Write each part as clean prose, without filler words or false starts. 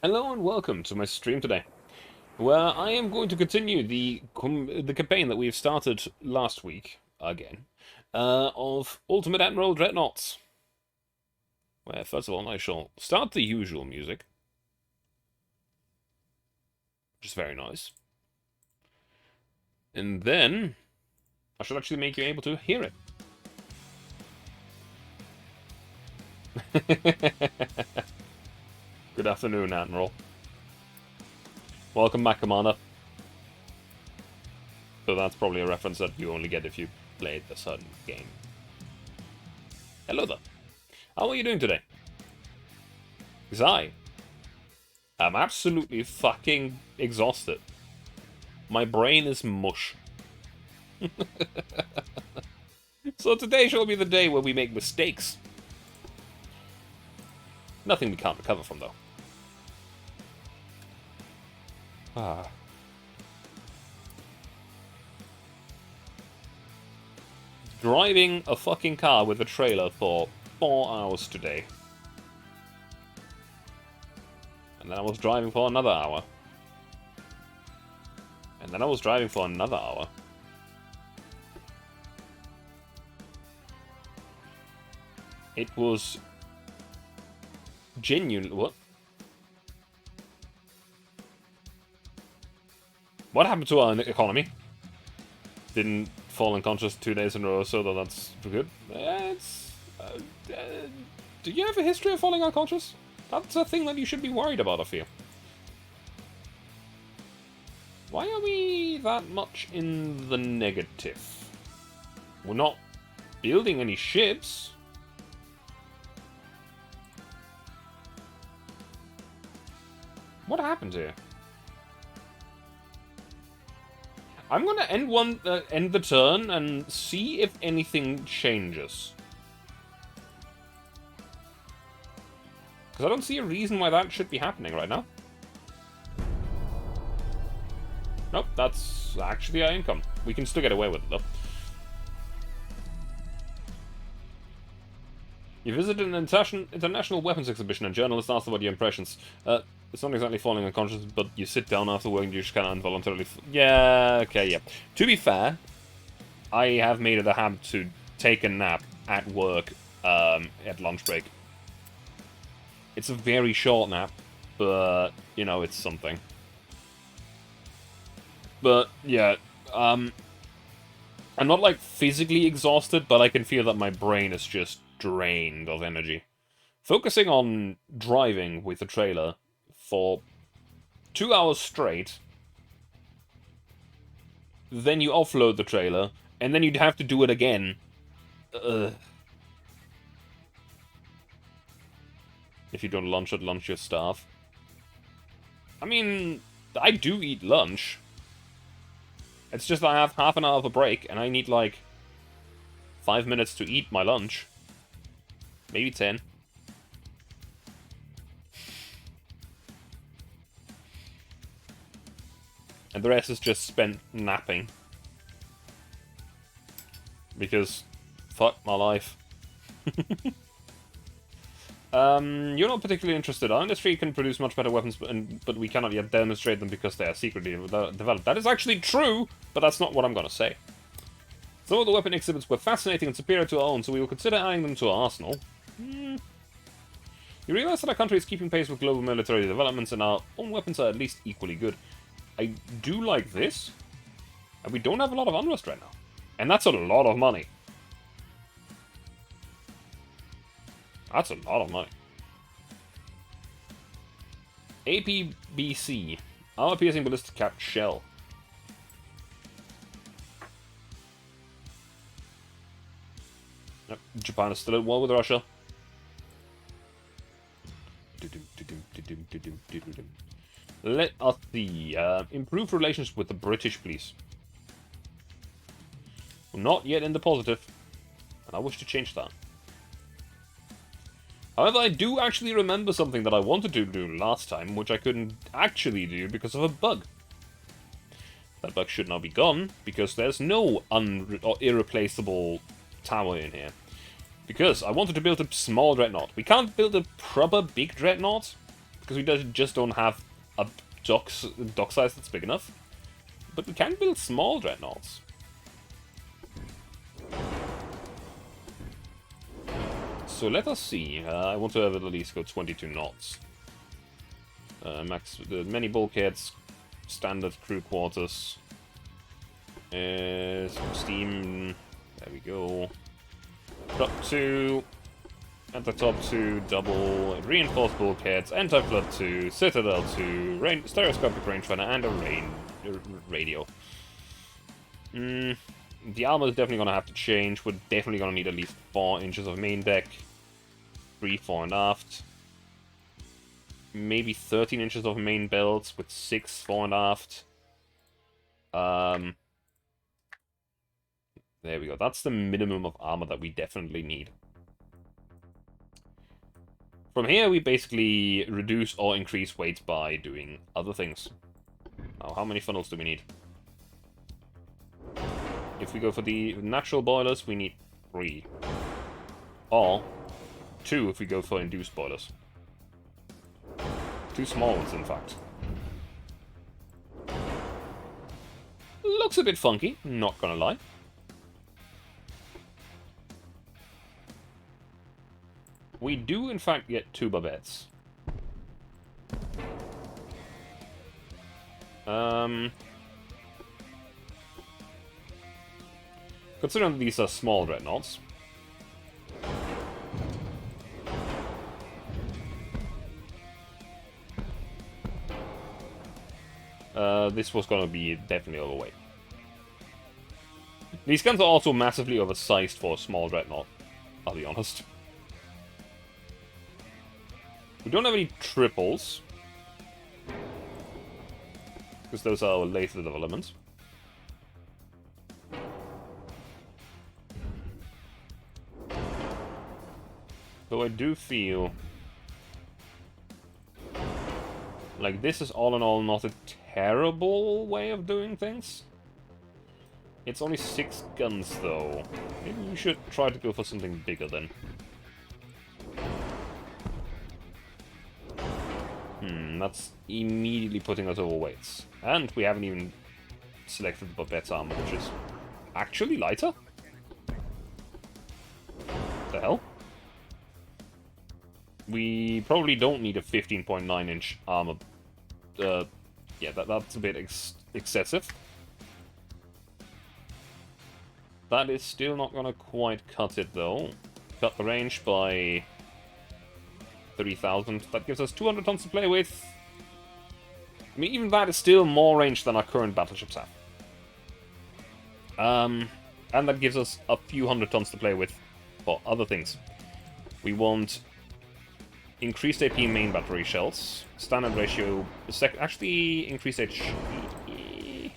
Hello and welcome to my stream today, where I am going to continue the campaign that we've started last week, again, of Ultimate Admiral Dreadnoughts. Where, first of all, I shall start the usual music, which is very nice. And then, I shall actually make you able to hear it. Good afternoon, Admiral. Welcome back, Commander. So that's probably a reference that you only get if you played a certain game. Hello there. How are you doing today? Because I am absolutely fucking exhausted. My brain is mush. So today shall be the day where we make mistakes. Nothing we can't recover from, though. Driving a fucking car with a trailer for 4 hours today. And then I was driving for another hour. And then I was driving for another hour. It was genuine. What? What happened to our economy? Didn't fall unconscious 2 days in a row, so that's good. Do you have a history of falling unconscious? That's a thing that you should be worried about, I feel. Why are we that much in the negative? We're not building any ships. What happened here? I'm gonna end the turn and see if anything changes. Because I don't see a reason why that should be happening right now. Nope, that's actually our income. We can still get away with it, though. You visited an international weapons exhibition and journalists asked about your impressions. It's not exactly falling unconscious, but you sit down after work and you just kind of involuntarily... Yeah, okay, yeah. To be fair, I have made it a habit to take a nap at work at lunch break. It's a very short nap, but, you know, it's something. But, yeah, I'm not, like, physically exhausted, but I can feel that my brain is just drained of energy. Focusing on driving with the trailer for 2 hours straight, then you offload the trailer, and then you'd have to do it again. If you don't lunch at lunch, your staff. I mean, I do eat lunch. It's just that I have half an hour of a break, and I need, like, 5 minutes to eat my lunch. Maybe 10. And the rest is just spent napping. Because, fuck my life. You're not particularly interested. Our industry can produce much better weapons, but we cannot yet demonstrate them because they are secretly developed. That is actually true, but that's not what I'm gonna say. Some of the weapon exhibits were fascinating and superior to our own, so we will consider adding them to our arsenal. You realize that our country is keeping pace with global military developments, and our own weapons are at least equally good. I do like this, and we don't have a lot of unrest right now. And that's a lot of money. That's a lot of money. APBC. Armor-piercing ballistic cap shell. Yep, Japan is still at war with Russia. Let us see. Improve relations with the British police. We're not yet in the positive, and I wish to change that. However, I do actually remember something that I wanted to do last time, which I couldn't actually do because of a bug. That bug should now be gone, because there's no irreplaceable tower in here. Because I wanted to build a small dreadnought. We can't build a proper big dreadnought, because we just don't have a dock size that's big enough. But we can build small dreadnoughts. So let us see. I want to have at least go 22 knots. Max many bulkheads, standard crew quarters. Steam. There we go. Top 2. At the top 2, double reinforced bulkheads, anti-flood 2, citadel 2, stereoscopic rangefinder, and a radio. The armor is definitely going to have to change. We're definitely going to need at least 4 inches of main deck. 3 fore and aft. Maybe 13 inches of main belts with 6 fore and aft. There we go. That's the minimum of armor that we definitely need. From here, we basically reduce or increase weight by doing other things. Now, how many funnels do we need? If we go for the natural boilers, we need 3. Or 2 if we go for induced boilers. 2 small ones, in fact. Looks a bit funky, not gonna lie. We do, in fact, get 2 barbettes. Considering these are small dreadnoughts. This was gonna be definitely overweight. These guns are also massively oversized for a small dreadnought, I'll be honest. We don't have any triples, because those are our later developments. Though I do feel like this is all in all not a terrible way of doing things. It's only 6 guns though. Maybe we should try to go for something bigger then. That's immediately putting us overweights. And we haven't even selected the Babette's armor, which is actually lighter? The hell? We probably don't need a 15.9-inch armor. Yeah, that's a bit excessive. That is still not gonna quite cut it, though. Cut the range by 30,000. That gives us 200 tons to play with. I mean, even that is still more range than our current battleships have. And that gives us a few hundred tons to play with for other things. We want increased AP main battery shells, standard ratio, actually increased HE.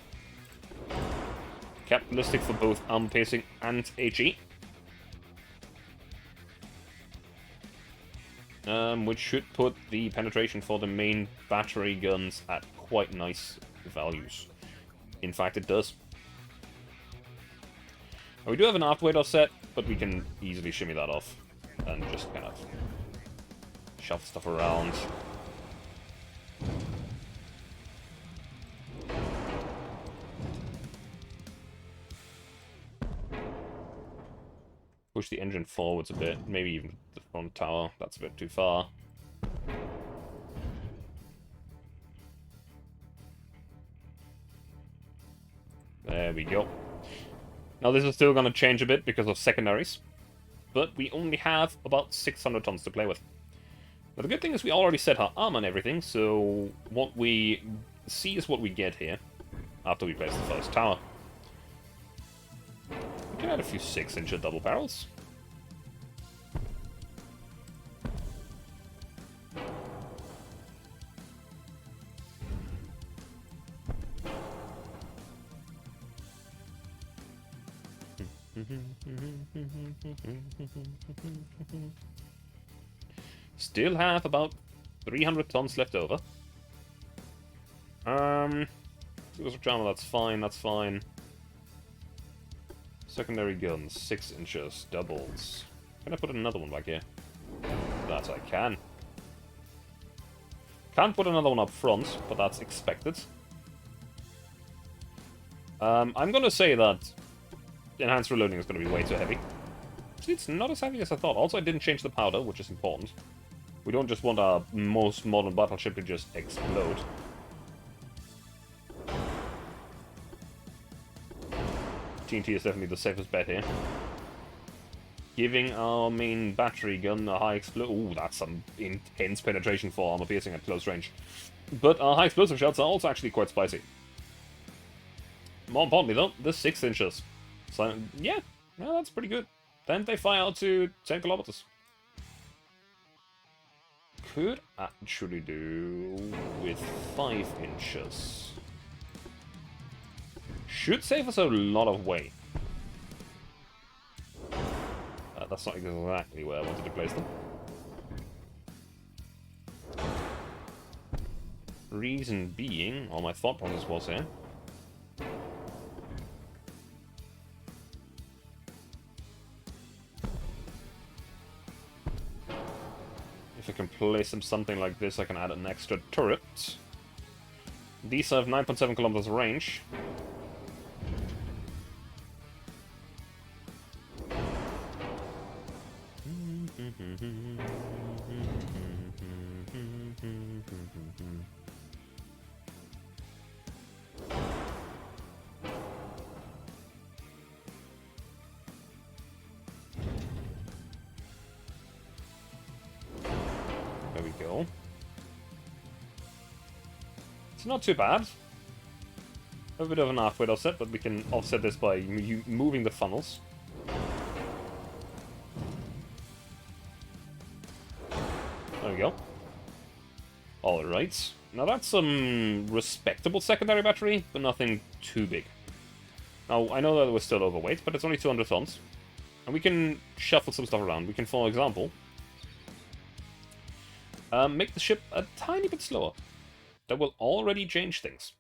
Capitalistic for both armor piercing and HE. Which should put the penetration for the main battery guns at quite nice values. In fact, it does. We do have an aft weight offset, but we can easily shimmy that off and just kind of shove stuff around. Push the engine forwards a bit, maybe even the front tower. That's a bit too far. There we go. Now this is still going to change a bit because of secondaries, but we only have about 600 tons to play with. Now the good thing is we already set our armor and everything, so what we see is what we get here after we place the first tower. We can add a few 6-inch double barrels. Still have about 300 tons left over. That's fine, that's fine. Secondary guns, 6 inches, doubles. Can I put another one back here? That I can. Can't put another one up front, but that's expected. I'm gonna say that enhanced reloading is gonna be way too heavy. Actually, it's not as heavy as I thought. Also, I didn't change the powder, which is important. We don't just want our most modern battleship to just explode. TNT is definitely the safest bet here. Giving our main battery gun a high explosive... Ooh, that's some intense penetration for armor piercing at close range. But our high explosive shots are also actually quite spicy. More importantly though, the 6 inches. So, yeah, that's pretty good. Then they fire out to 10 kilometers. Could actually do with 5 inches. Should save us a lot of weight. That's not exactly where I wanted to place them. Reason being, or my thought process was here. If I can place them something like this, I can add an extra turret. These have 9.7 kilometers range. There we go. It's not too bad. A bit of an halfway offset, but we can offset this by moving the funnels. There we go. Alright. Now that's some respectable secondary battery, but nothing too big. Now, I know that we're still overweight, but it's only 200 tons. And we can shuffle some stuff around. We can, for example, make the ship a tiny bit slower. That will already change things.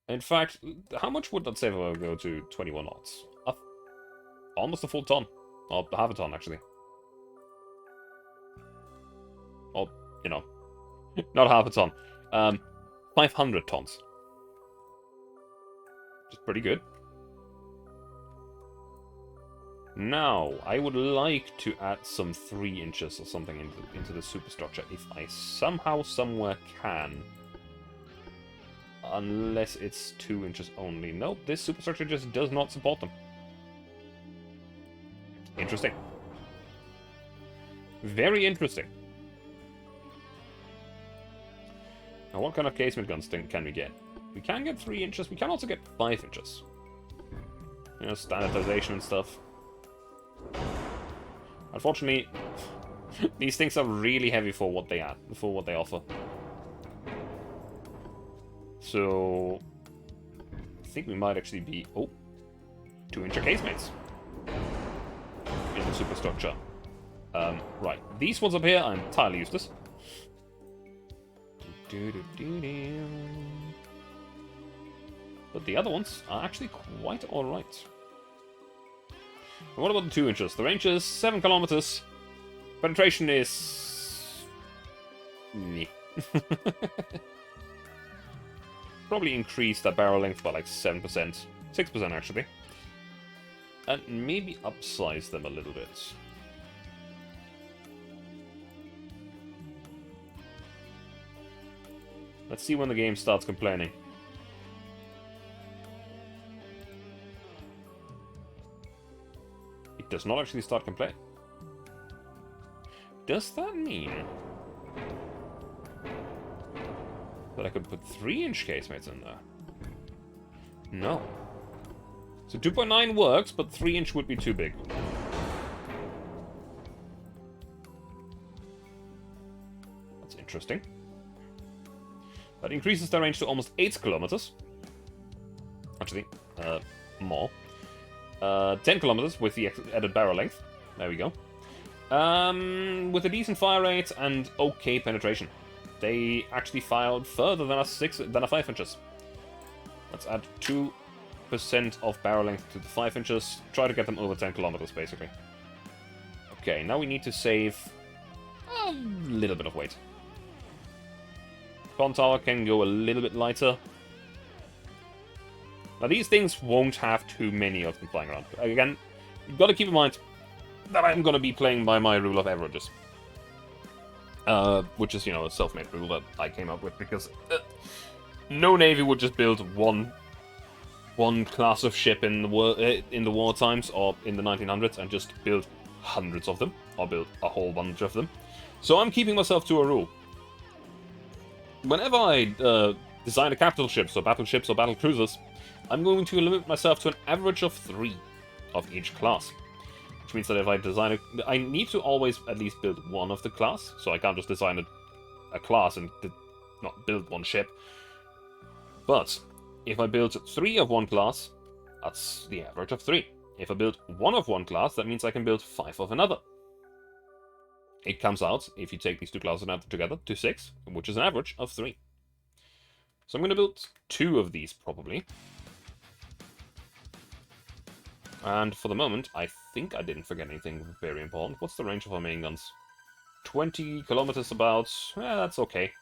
In fact, how much would that save if I go to 21 knots? Almost a full ton. Or half a ton, actually. Or, you know, not half a ton. 500 tons. Which is pretty good. Now, I would like to add some 3 inches or something into the superstructure, if I somehow, somewhere can. Unless it's 2 inches only. Nope, this superstructure just does not support them. Interesting. Very interesting. Now, what kind of casement guns can we get? We can get 3 inches. We can also get 5 inches. You know, standardization and stuff. Unfortunately, these things are really heavy for what they offer. So, I think we might actually be 2-inch casemates in the superstructure. Right, these ones up here are entirely useless. But the other ones are actually quite alright. What about the 2 inches? The range is 7 kilometers. Penetration is... meh. Probably increase that barrel length by like 7%. 6% actually. And maybe upsize them a little bit. Let's see when the game starts complaining. It does not actually start complaining. Does that mean that I could put 3-inch casemates in there? No. So 2.9 works, but 3-inch would be too big. That's interesting. That increases the range to almost 8 kilometers. Actually, more. 10 kilometers with the added barrel length. There we go. With a decent fire rate and okay penetration. They actually fired further than a 5 inches. Let's add 2% of barrel length to the 5 inches. Try to get them over 10 kilometers, basically. Okay, now we need to save a little bit of weight. Con Tower can go a little bit lighter. Now these things won't have too many of them flying around. Again, you've got to keep in mind that I'm going to be playing by my rule of averages. Which is, you know, a self-made rule that I came up with because no navy would just build one class of ship in the war times or in the 1900s and just build hundreds of them or build a whole bunch of them. So I'm keeping myself to a rule. Whenever I design a capital ships or battle cruisers, I'm going to limit myself to an average of 3 of each class. Which means that if I design I need to always at least build one of the class, so I can't just design a class and not build one ship. But if I build 3 of one class, that's the average of 3. If I build 1 of one class, that means I can build 5 of another. It comes out, if you take these 2 classes together, to 6, which is an average of 3. So I'm going to build 2 of these, probably. And for the moment, I think I didn't forget anything very important. What's the range of our main guns? 20 kilometers about. That's okay.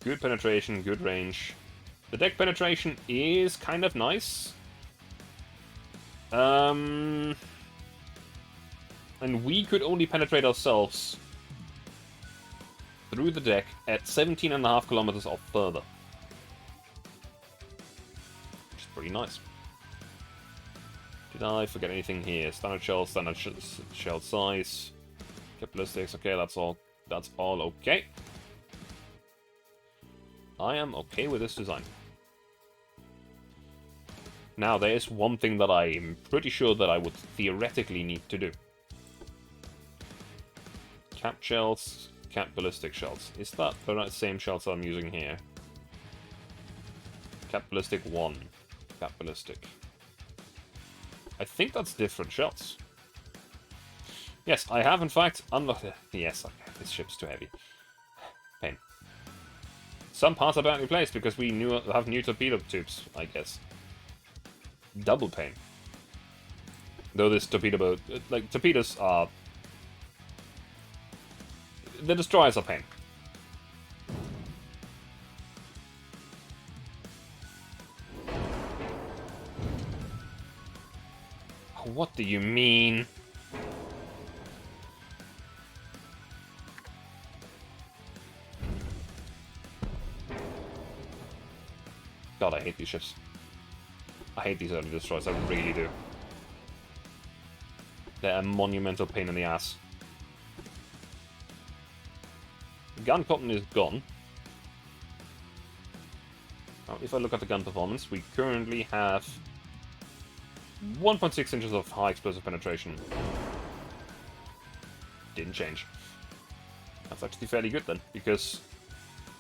Good penetration, good range. The deck penetration is kind of nice. And we could only penetrate ourselves through the deck at 17.5 kilometers or further. Which is pretty nice. Did I forget anything here? Standard shell size. Ballistics, okay, that's all okay. I am okay with this design. Now, there is one thing that I'm pretty sure that I would theoretically need to do. Cap shells, cap ballistic shells. Is that the same shells I'm using here? Cap ballistic 1. Cap ballistic. I think that's different shells. Yes, I have in fact unlocked it. Yes, okay, this ship's too heavy. Pain. Some parts are badly placed because we have new torpedo tubes, I guess. Double pain. Though this torpedo boat, like, torpedoes are... The destroyers are pain. What do you mean? God, I hate these ships. I hate these early destroyers, I really do. They're a monumental pain in the ass. Gun cotton is gone. Now, if I look at the gun performance, we currently have 1.6 inches of high explosive penetration. Didn't change. That's actually fairly good then, because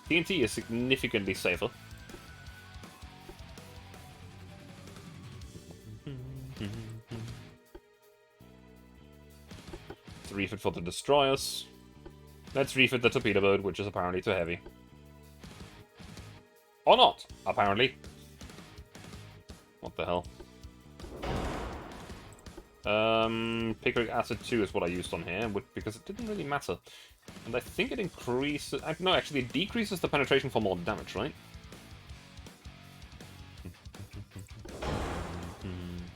TNT is significantly safer. Let's refit for the destroyers. Let's refit the torpedo boat, which is apparently too heavy. Or not, apparently. What the hell? Picric acid 2 is what I used on here, because it didn't really matter. And I think it increases... No, actually it decreases the penetration for more damage, right?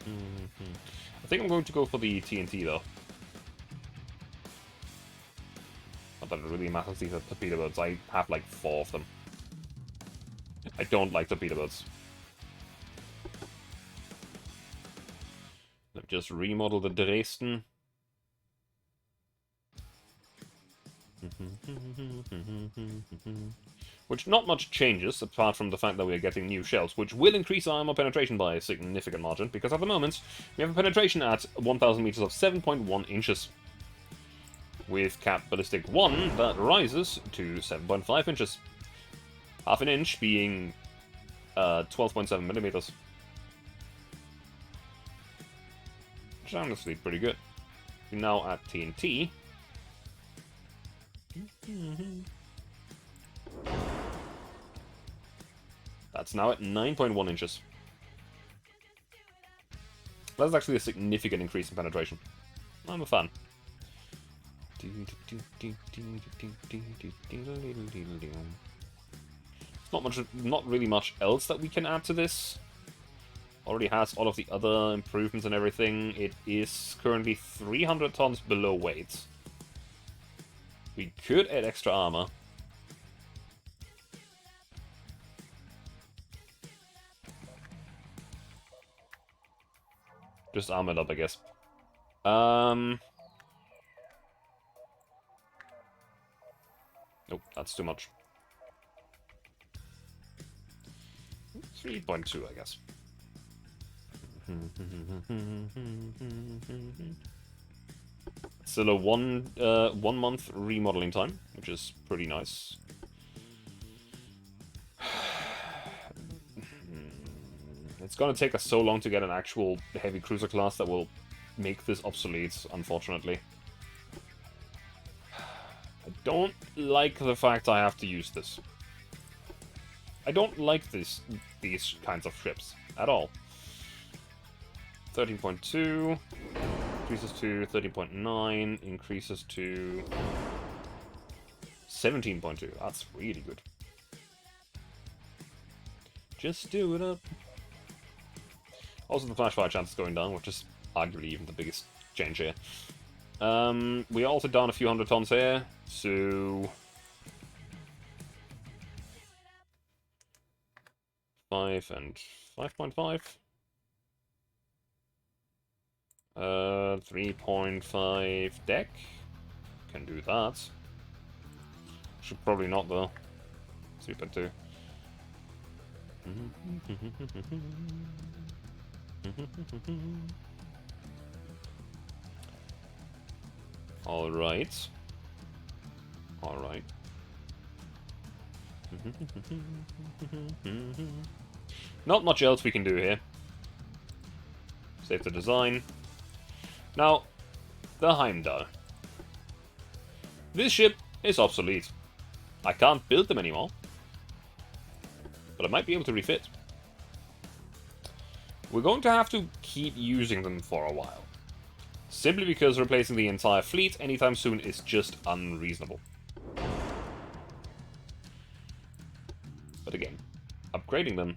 I think I'm going to go for the TNT, though. Not that it really matters, these are torpedo boats. I have like 4 of them. I don't like torpedo boats. Let me just remodel the Dresden. Which not much changes, apart from the fact that we are getting new shells, which will increase our armor penetration by a significant margin, because at the moment, we have a penetration at 1,000 meters of 7.1 inches. With cap ballistic 1, that rises to 7.5 inches. Half an inch being 12.7 millimeters. Which is honestly pretty good. We're now at TNT. That's now at 9.1 inches. That's actually a significant increase in penetration. I'm a fan. Not really much else that we can add to this. Already has all of the other improvements and everything. It is currently 300 tons below weight. We could add extra armor. Just armor it up, I guess. Nope, that's too much. 3.2, I guess. Still a one month remodeling time, which is pretty nice. It's gonna take us so long to get an actual heavy cruiser class that will make this obsolete, unfortunately. I don't like the fact I have to use this. I don't like these kinds of ships at all. 13.2 increases to 13.9, increases to 17.2. That's really good. Just do it up. Also, the flash fire chance is going down, which is arguably even the biggest change here. We are also down a few hundred tons here, so 5 and 5.5. 3.5 deck. Can do that. Should probably not though. 3.2. Alright. Alright. Not much else we can do here. Save the design. Now, the Heimdall. This ship is obsolete. I can't build them anymore. But I might be able to refit. We're going to have to keep using them for a while. Simply because replacing the entire fleet anytime soon is just unreasonable. But again, upgrading them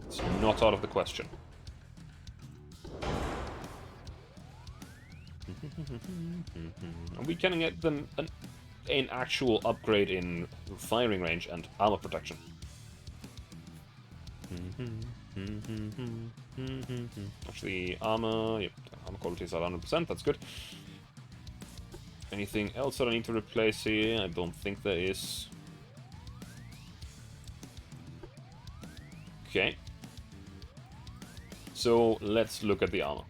is not out of the question. And we can get them an actual upgrade in firing range and armor protection. Actually, armor, yep, armor quality is at 100%, that's good. Anything else that I need to replace here? I don't think there is. Okay. So, let's look at the armor.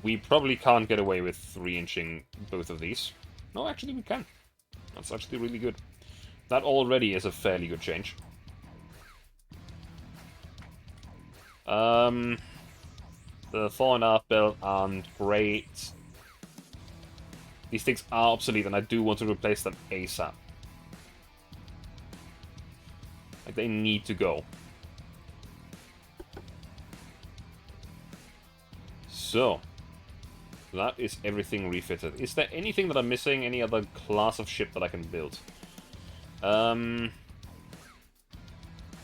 We probably can't get away with 3-inching both of these. No, actually we can. That's actually really good. That already is a fairly good change. The 4.5 belt aren't great. These things are obsolete and I do want to replace them ASAP. Like, they need to go. So, that is everything refitted. Is there anything that I'm missing? Any other class of ship that I can build?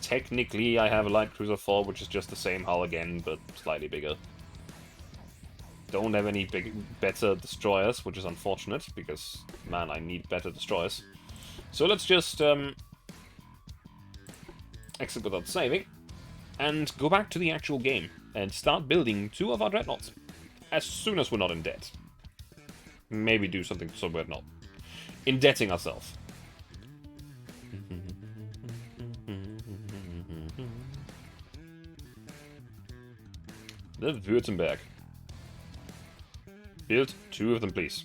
Technically, I have a light cruiser 4, which is just the same hull again, but slightly bigger. Don't have any better destroyers, which is unfortunate, because, man, I need better destroyers. So let's just exit without saving, and go back to the actual game, and start building 2 of our dreadnoughts. As soon as we're not in debt. Maybe do something so we're not indebting ourselves. The Württemberg. Build 2 of them, please.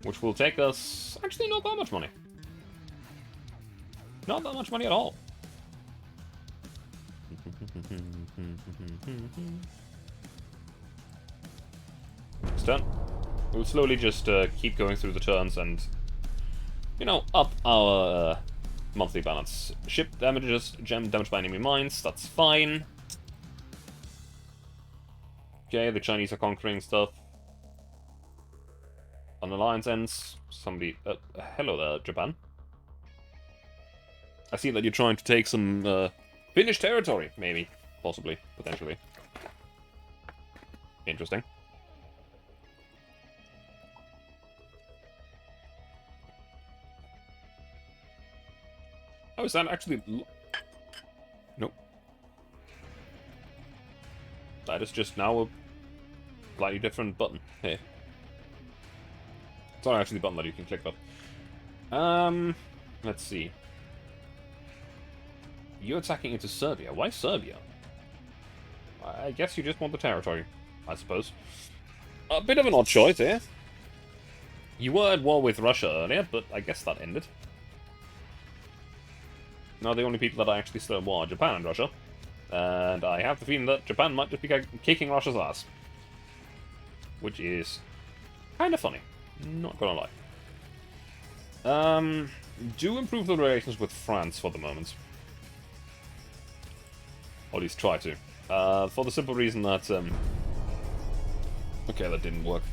Which will take us... actually, not that much money. Not that much money at all. Next turn. We'll slowly just keep going through the turns and, you know, up our monthly balance. Ship damages, damaged by enemy mines, that's fine. Okay, the Chinese are conquering stuff. An alliance ends. Somebody... hello there, Japan. I see that you're trying to take some Finnish territory, maybe. Possibly. Potentially. Interesting. Oh, is that actually... Nope. That is just now a slightly different button. Hey. It's not actually the button that you can click, but... let's see. You're attacking into Serbia. Why Serbia? I guess you just want the territory, I suppose. A bit of an odd choice here. You were at war with Russia earlier, but I guess that ended. Now the only people that are actually still at war are Japan and Russia. And I have the feeling that Japan might just be kicking Russia's ass. Which is kind of funny. Not gonna lie. Do improve the relations with France for the moment. Or at least try to. For the simple reason that... okay, that didn't work.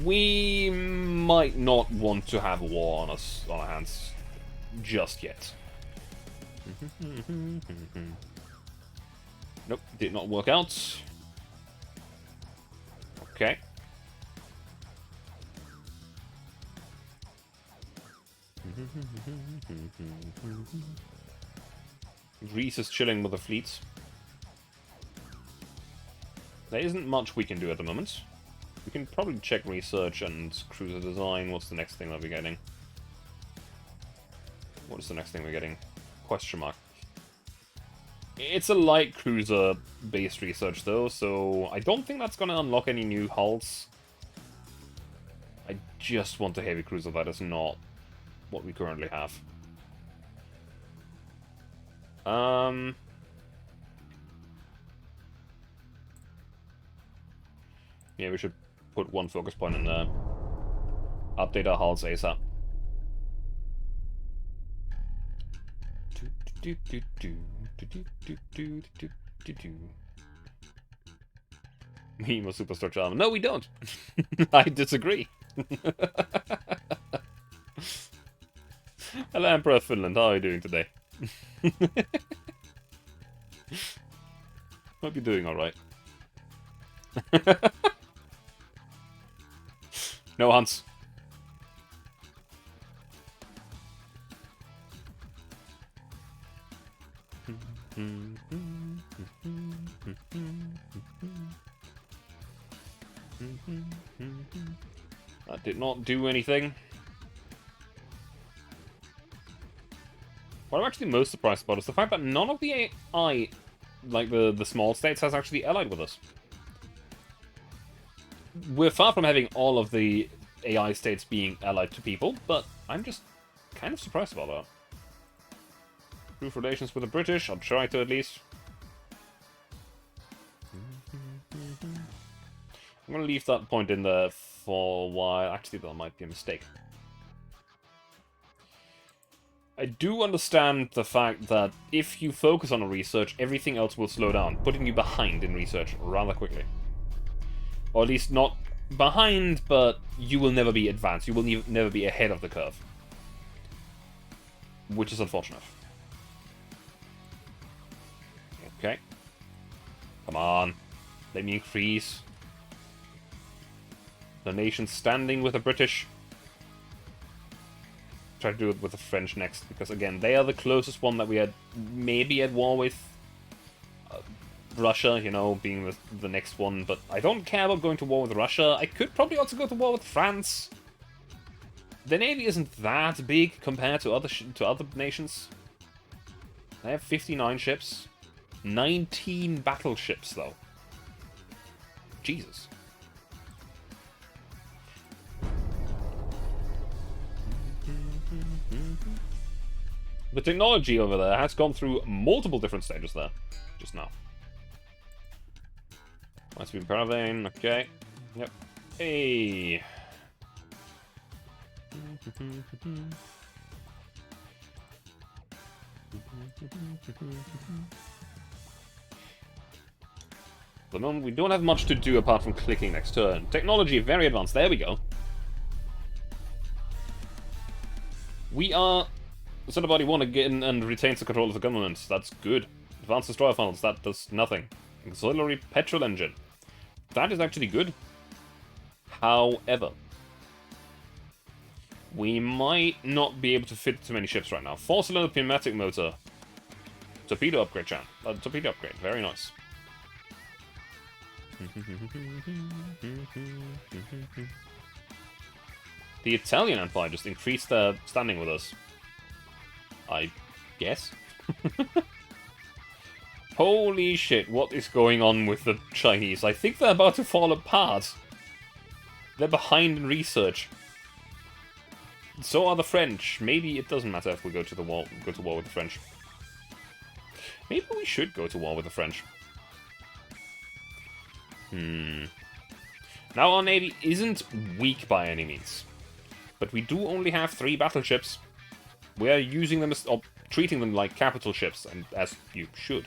We might not want to have a war on our hands just yet. Nope, did not work out. Okay. Greece is chilling with the fleets. There isn't much we can do at the moment. We can probably check research and cruiser design. What's the next thing that we're getting? What is the next thing we're getting? Question mark. It's a light cruiser-based research, though, so I don't think that's going to unlock any new hulls. I just want a heavy cruiser. That is not what we currently have. Yeah, we should put one focus point in there. Update our hulls ASAP. Meme of superstructure armor. No, we don't. I disagree. Hello, Emperor of Finland. How are you doing today? Hope you're doing all right. No, Hans. That did not do anything. What I'm actually most surprised about is the fact that none of the AI, like the small states, has actually allied with us. We're far from having all of the AI states being allied to people, but I'm just kind of surprised about that. Improve relations with the British, I'll try to at least. I'm going to leave that point in there for a while. Actually, that might be a mistake. I do understand the fact that if you focus on a research, everything else will slow down, putting you behind in research rather quickly. Or at least not behind, but you will never be advanced. You will never be ahead of the curve. Which is unfortunate. Okay. Come on. Let me increase. The nation standing with the British. Try to do it with the French next, because again, they are the closest one that we had maybe at war with. Russia, you know, being the next one, but I don't care about going to war with Russia. I could probably also go to war with France. The navy isn't that big compared to other nations. They have 59 ships. 19 battleships, though. Jesus. The technology over there has gone through multiple different stages there, just now. Must be Paravane, okay. Yep. Hey. At the moment, we don't have much to do apart from clicking next turn. Technology, very advanced. There we go. We are... Somebody want to get in and retains the control of the government. That's good. Advanced destroyer funnels. That does nothing. Auxiliary petrol engine. That is actually good. However, we might not be able to fit too many ships right now. 4-cylinder pneumatic motor. Torpedo upgrade, Chan. Torpedo upgrade. Very nice. The Italian Empire just increased their standing with us. I guess. Holy shit, what is going on with the Chinese? I think they're about to fall apart. They're behind in research. So are the French. Maybe it doesn't matter if we go to war with the French. Maybe we should go to war with the French. Now our navy isn't weak by any means. But we do only have 3 battleships. We are using them as, or treating them like capital ships, and as you should.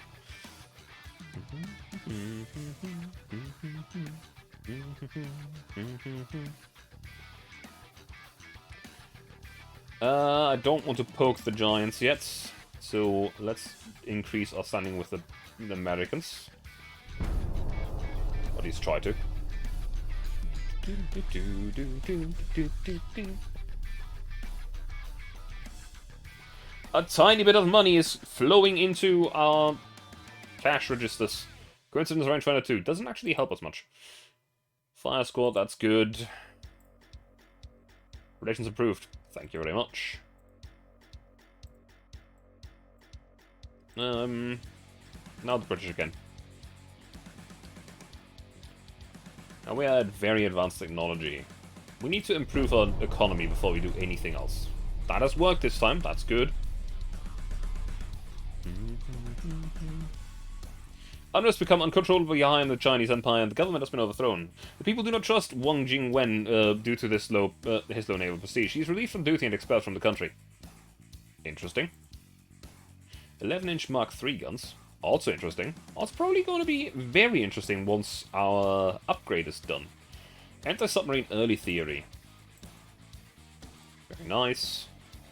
I don't want to poke the giants yet, so let's increase our standing with the Americans. Or at least try to. A tiny bit of money is flowing into our cash registers. Coincidence range 22 doesn't actually help us much. Fire squad, that's good. Relations improved. Thank you very much. Now the British again. Now we had very advanced technology. We need to improve our economy before we do anything else. That has worked this time, that's good. Unrest become uncontrollably high in the Chinese Empire, and the government has been overthrown. The people do not trust Wang Jingwen due to his low naval prestige. He is released from duty and expelled from the country. Interesting. 11-inch Mark III guns. Also interesting. Also probably going to be very interesting once our upgrade is done. Anti-submarine early theory. Very nice.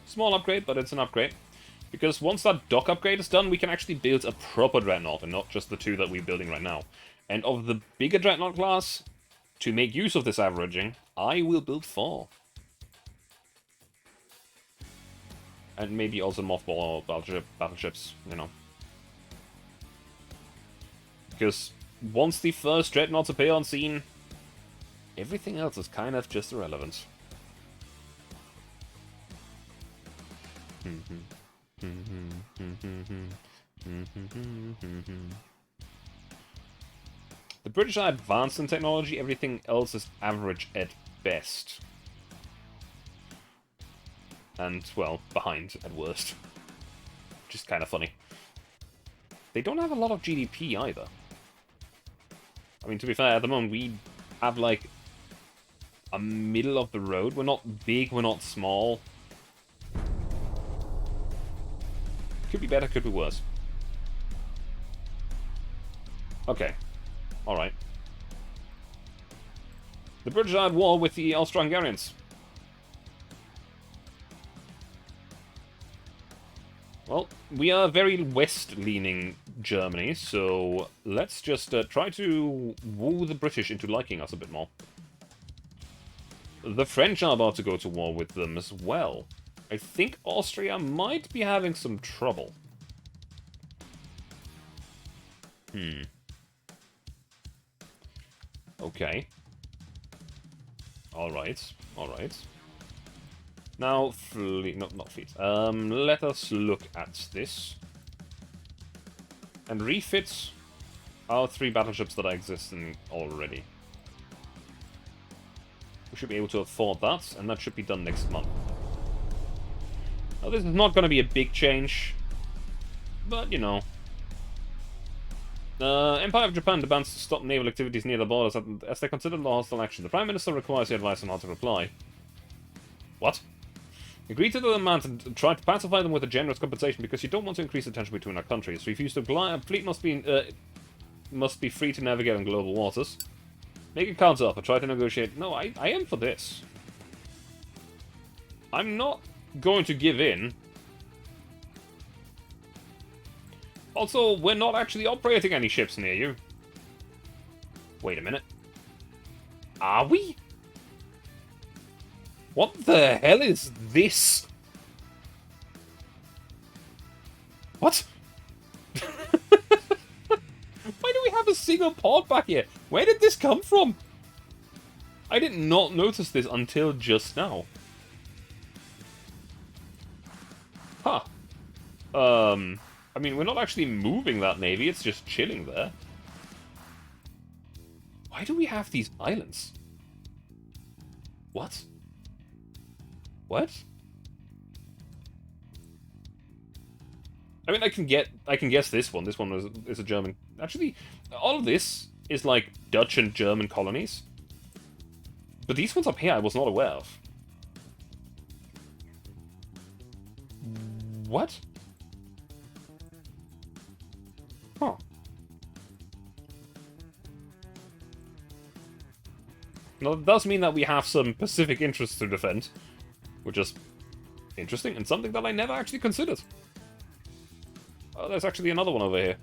Small upgrade, but it's an upgrade. Because once that dock upgrade is done, we can actually build a proper dreadnought, and not just the 2 that we're building right now. And of the bigger dreadnought class, to make use of this averaging, I will build 4. And maybe also mothball battleships, you know. Because once the first dreadnoughts appear on scene, everything else is kind of just irrelevant. The British are advanced in technology, everything else is average at best. And, well, behind at worst. Which is kind of funny. They don't have a lot of GDP either. I mean, to be fair, at the moment we have, like, a middle of the road. We're not big, we're not small. Could be better, could be worse. Okay. Alright. The British are at war with the Austro-Hungarians. Well, we are very west-leaning Germany, so let's just try to woo the British into liking us a bit more. The French are about to go to war with them as well. I think Austria might be having some trouble. Okay. Alright, alright. Now, fleet... No, not fleet. Let us look at this. And refit our 3 battleships that are existing already. We should be able to afford that, and that should be done next month. Now, this is not going to be a big change, but, you know. Empire of Japan demands to stop naval activities near the borders as they consider the hostile action. The Prime Minister requires your advice on how to reply. What? Agree to the demand and try to pacify them with a generous compensation because you don't want to increase the tension between our countries. Refuse to apply. A fleet must be must be free to navigate on global waters. Make a counter-offer, try to negotiate. No, I am for this. I'm not going to give in. Also, we're not actually operating any ships near you. Wait a minute. Are we? What the hell is this? What? Why do we have a single pod back here? Where did this come from? I did not notice this until just now. Huh. I mean, we're not actually moving that navy, it's just chilling there. Why do we have these islands? What? What? I mean, I can guess this one. This one is a German. Actually, all of this is like Dutch and German colonies. But these ones up here I was not aware of. What? Huh. Now, that does mean that we have some Pacific interests to defend, which is interesting and something that I never actually considered. Oh, there's actually another one over here.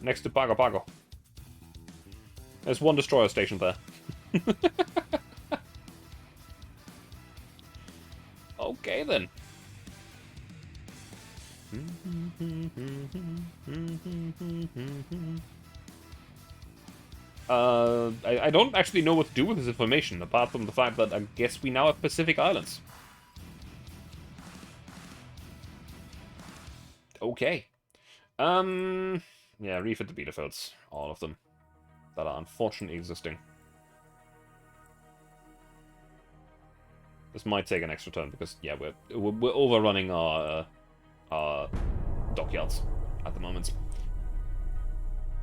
Next to Pago Pago. There's one destroyer station there. Okay, then. I don't actually know what to do with this information, apart from the fact that I guess we now have Pacific Islands. Okay. Yeah, refit the Bielefelds. All of them. That are unfortunately existing. This might take an extra turn, because, yeah, we're overrunning our dockyards at the moment.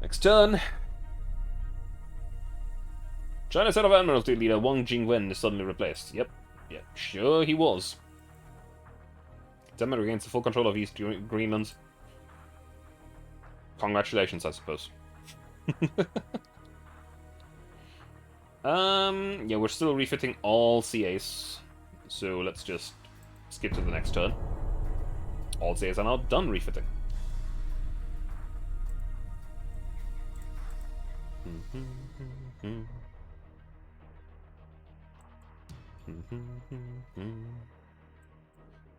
Next turn. China's head of Admiralty leader Wang Jingwen is suddenly replaced. Yep, sure he was. Denmark regains the full control of East Greenland. Congratulations, I suppose. Yeah, we're still refitting all CAs. So let's just skip to the next turn. All CAs are now done refitting.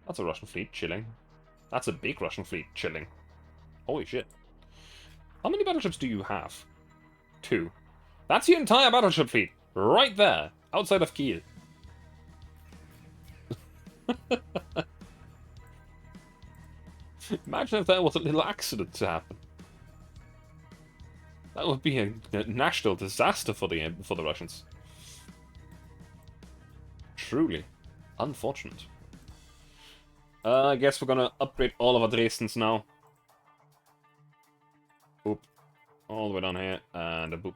That's a Russian fleet chilling. That's a big Russian fleet chilling. Holy shit. How many battleships do you have? 2. That's your entire battleship fleet. Right there. Outside of Kiel. Imagine if there was a little accident to happen. That would be a national disaster for the Russians. Truly unfortunate. I guess we're gonna upgrade all of our Dresdens now. Boop. All the way down here, and a boop.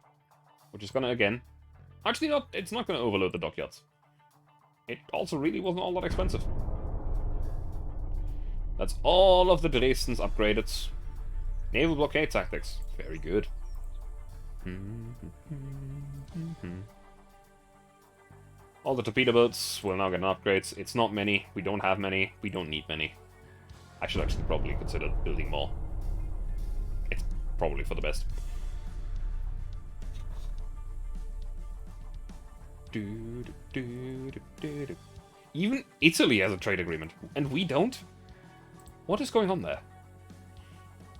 Which is gonna, again... Actually, not. It's not gonna overload the dockyards. It also really wasn't all that expensive. That's all of the Dresdens upgraded. Naval blockade tactics. Very good. All the torpedo boats will now get upgrades. It's not many. We don't have many. We don't need many. I should actually probably consider building more. It's probably for the best. Even Italy has a trade agreement, and we don't? What is going on there?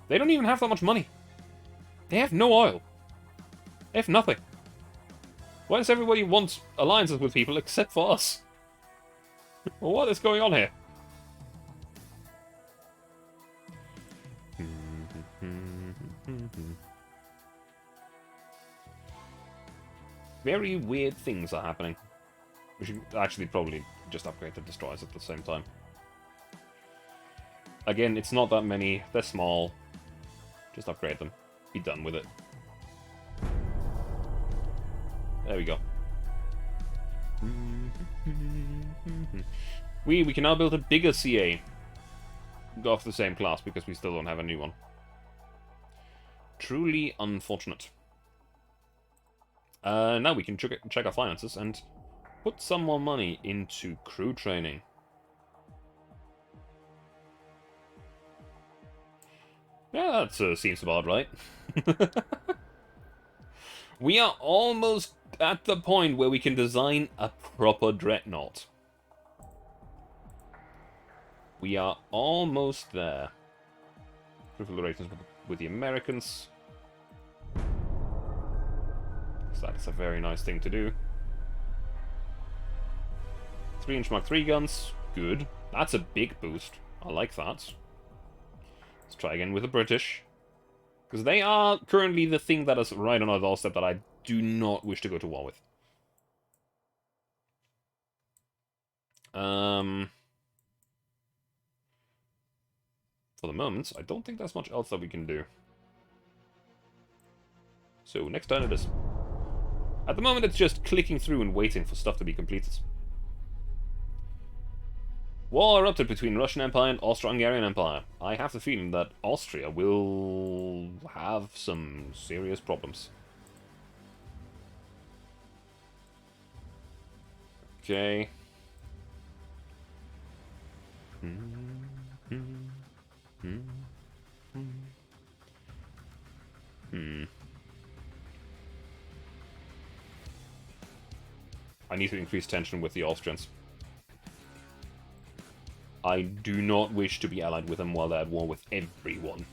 They don't even have that much money. They have no oil. They have nothing. Why does everybody want alliances with people except for us? Well, what is going on here? Very weird things are happening. We should actually probably just upgrade the destroyers at the same time. Again, it's not that many. They're small. Just upgrade them. Be done with it. There we go. We can now build a bigger CA of the same class because we still don't have a new one. Truly unfortunate. Now we can check our finances and put some more money into crew training. Yeah, that seems about right. We are almost at the point where we can design a proper dreadnought. We are almost there. Fruitful relations with the Americans. So that's a very nice thing to do. 3-inch Mark III guns. Good. That's a big boost. I like that. Let's try again with the British. Because they are currently the thing that is right on our doorstep that I do not wish to go to war with. For the moment, I don't think there's much else that we can do. So, next turn it is. At the moment, it's just clicking through and waiting for stuff to be completed. War erupted between Russian Empire and Austro-Hungarian Empire. I have the feeling that Austria will have some serious problems. Okay. I need to increase tension with the Austrians. I do not wish to be allied with them while they're at war with everyone.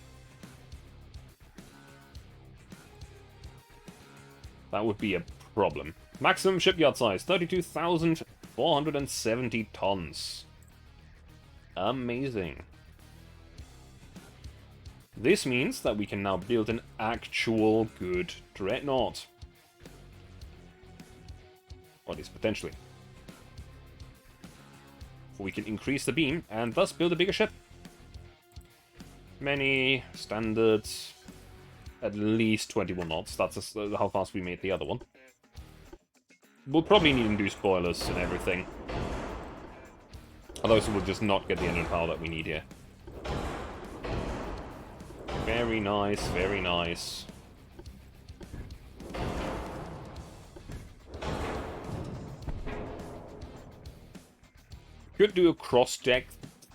That would be a problem. Maximum shipyard size, 32,470 tons. Amazing. This means that we can now build an actual good dreadnought. Or at least potentially. We can increase the beam and thus build a bigger ship. Many standards, at least 21 knots. That's how fast we made the other one. We'll probably need to do spoilers and everything. Otherwise we'll just not get the engine power that we need here. Very nice, very nice. Could do a cross-deck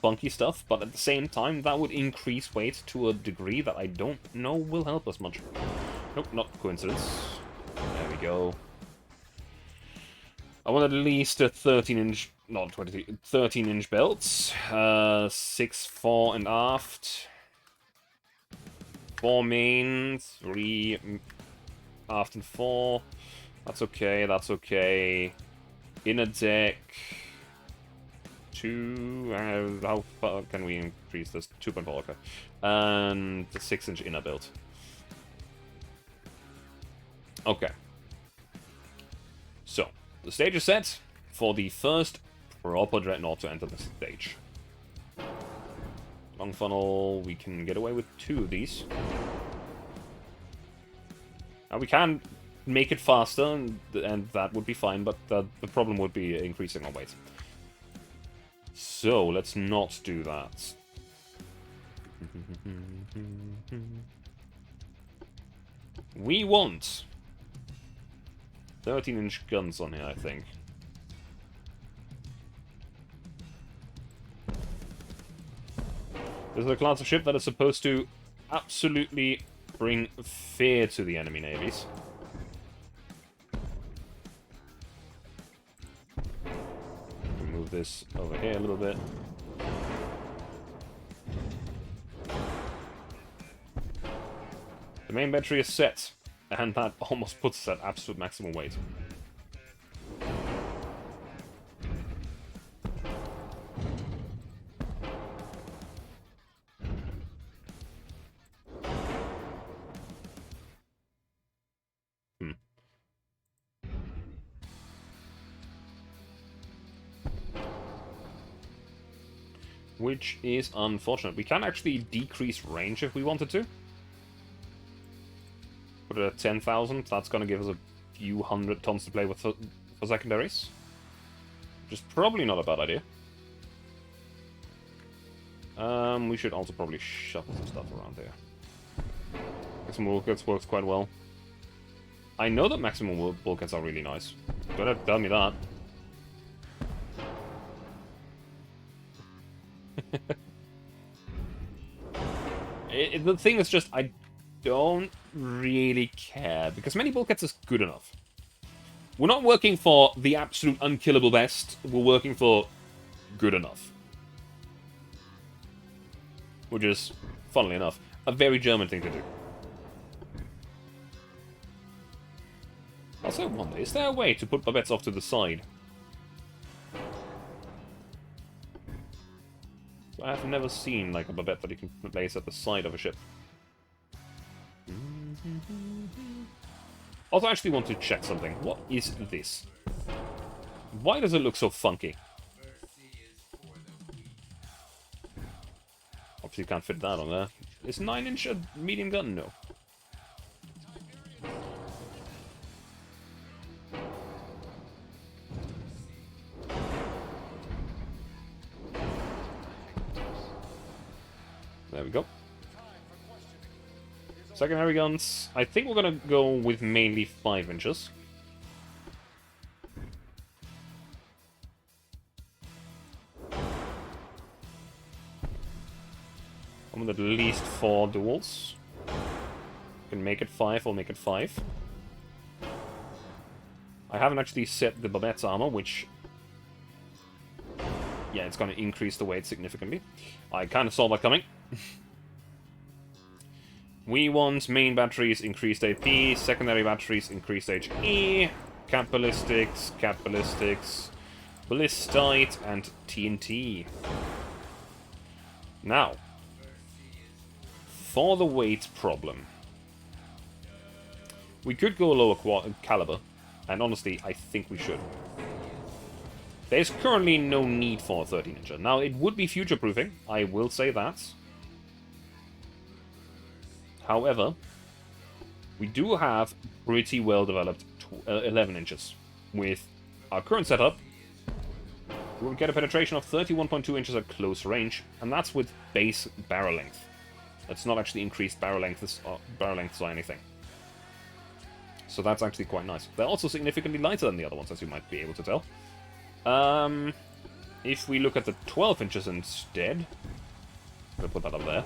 funky stuff, but at the same time, that would increase weight to a degree that I don't know will help us much. Nope, not coincidence. There we go. I want at least a 13-inch, not 23, 13-inch belts. 6 fore and aft. 4 main, 3 aft and 4. That's okay, that's okay. Inner deck. 2, how far can we increase this? 2.4, okay. And the 6-inch inner build. Okay. So, the stage is set for the first proper dreadnought to enter the stage. Long funnel, we can get away with 2 of these. Now we can make it faster, and that would be fine, but the problem would be increasing our weight. So, let's not do that. We want 13-inch guns on here, I think. This is a class of ship that is supposed to absolutely bring fear to the enemy navies. Move this over here a little bit. The main battery is set, and that almost puts us at absolute maximum weight. Which is unfortunate. We can actually decrease range if we wanted to. Put it at 10,000. That's going to give us a few hundred tons to play with for secondaries. Which is probably not a bad idea. We should also probably shuffle some stuff around here. Maximum bulkheads works quite well. I know that maximum bulkheads are really nice. Don't have to tell me that. The thing is just, I don't really care, because many bulkheads is good enough. We're not working for the absolute unkillable best, we're working for good enough. Which is, funnily enough, a very German thing to do. Also wonder, is there a way to put babettes off to the side? I have never seen like a babette that you can place at the side of a ship. Also, I actually want to check something. What is this? Why does it look so funky? Obviously can't fit that on there. Is 9-inch a medium gun? No. There we go. Secondary guns. I think we're gonna go with mainly 5 inches. I'm with at least 4 duels. Can make it 5, I'll make it 5. I haven't actually set the Babette's armor, which... yeah, it's gonna increase the weight significantly. I kinda saw that coming. We want main batteries, increased AP, secondary batteries, increased HE, cat ballistics, ballistite, and TNT. Now, for the weight problem, we could go lower caliber, and honestly, I think we should. There's currently no need for a 13-incher. Now, it would be future-proofing, I will say that. However, we do have pretty well-developed 11 inches. With our current setup, we'll get a penetration of 31.2 inches at close range, and that's with base barrel length. That's not actually increased barrel lengths or anything. So that's actually quite nice. They're also significantly lighter than the other ones, as you might be able to tell. If we look at the 12 inches instead, I'm gonna put that up there.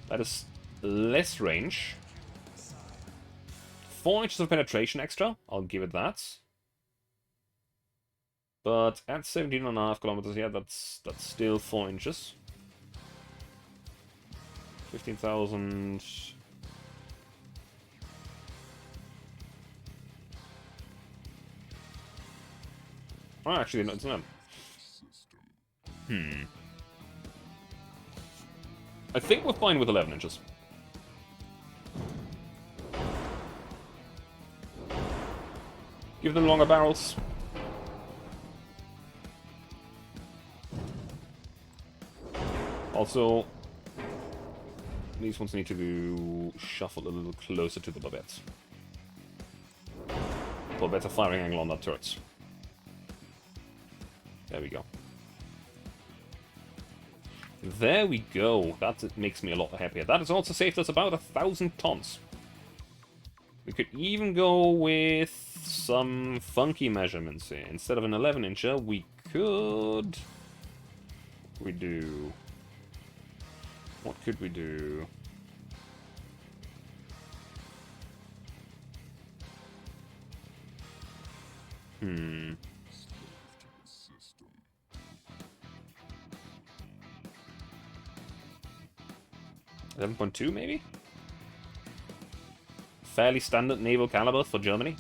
That is less range. 4 inches of penetration extra, I'll give it that. But at 17.5 kilometers, yeah, that's still 4 inches. 15,000... oh, actually, no, it's not. I think we're fine with 11 inches. Give them longer barrels. Also, these ones need to be shuffled a little closer to the babettes. For a better firing angle on that turret. There we go. There we go. That makes me a lot happier. That has also saved us about 1,000 tons. We could even go with some funky measurements here. Instead of an 11-incher, we could... we do... what could we do? Hmm... 11.2 maybe? Fairly standard naval caliber for Germany.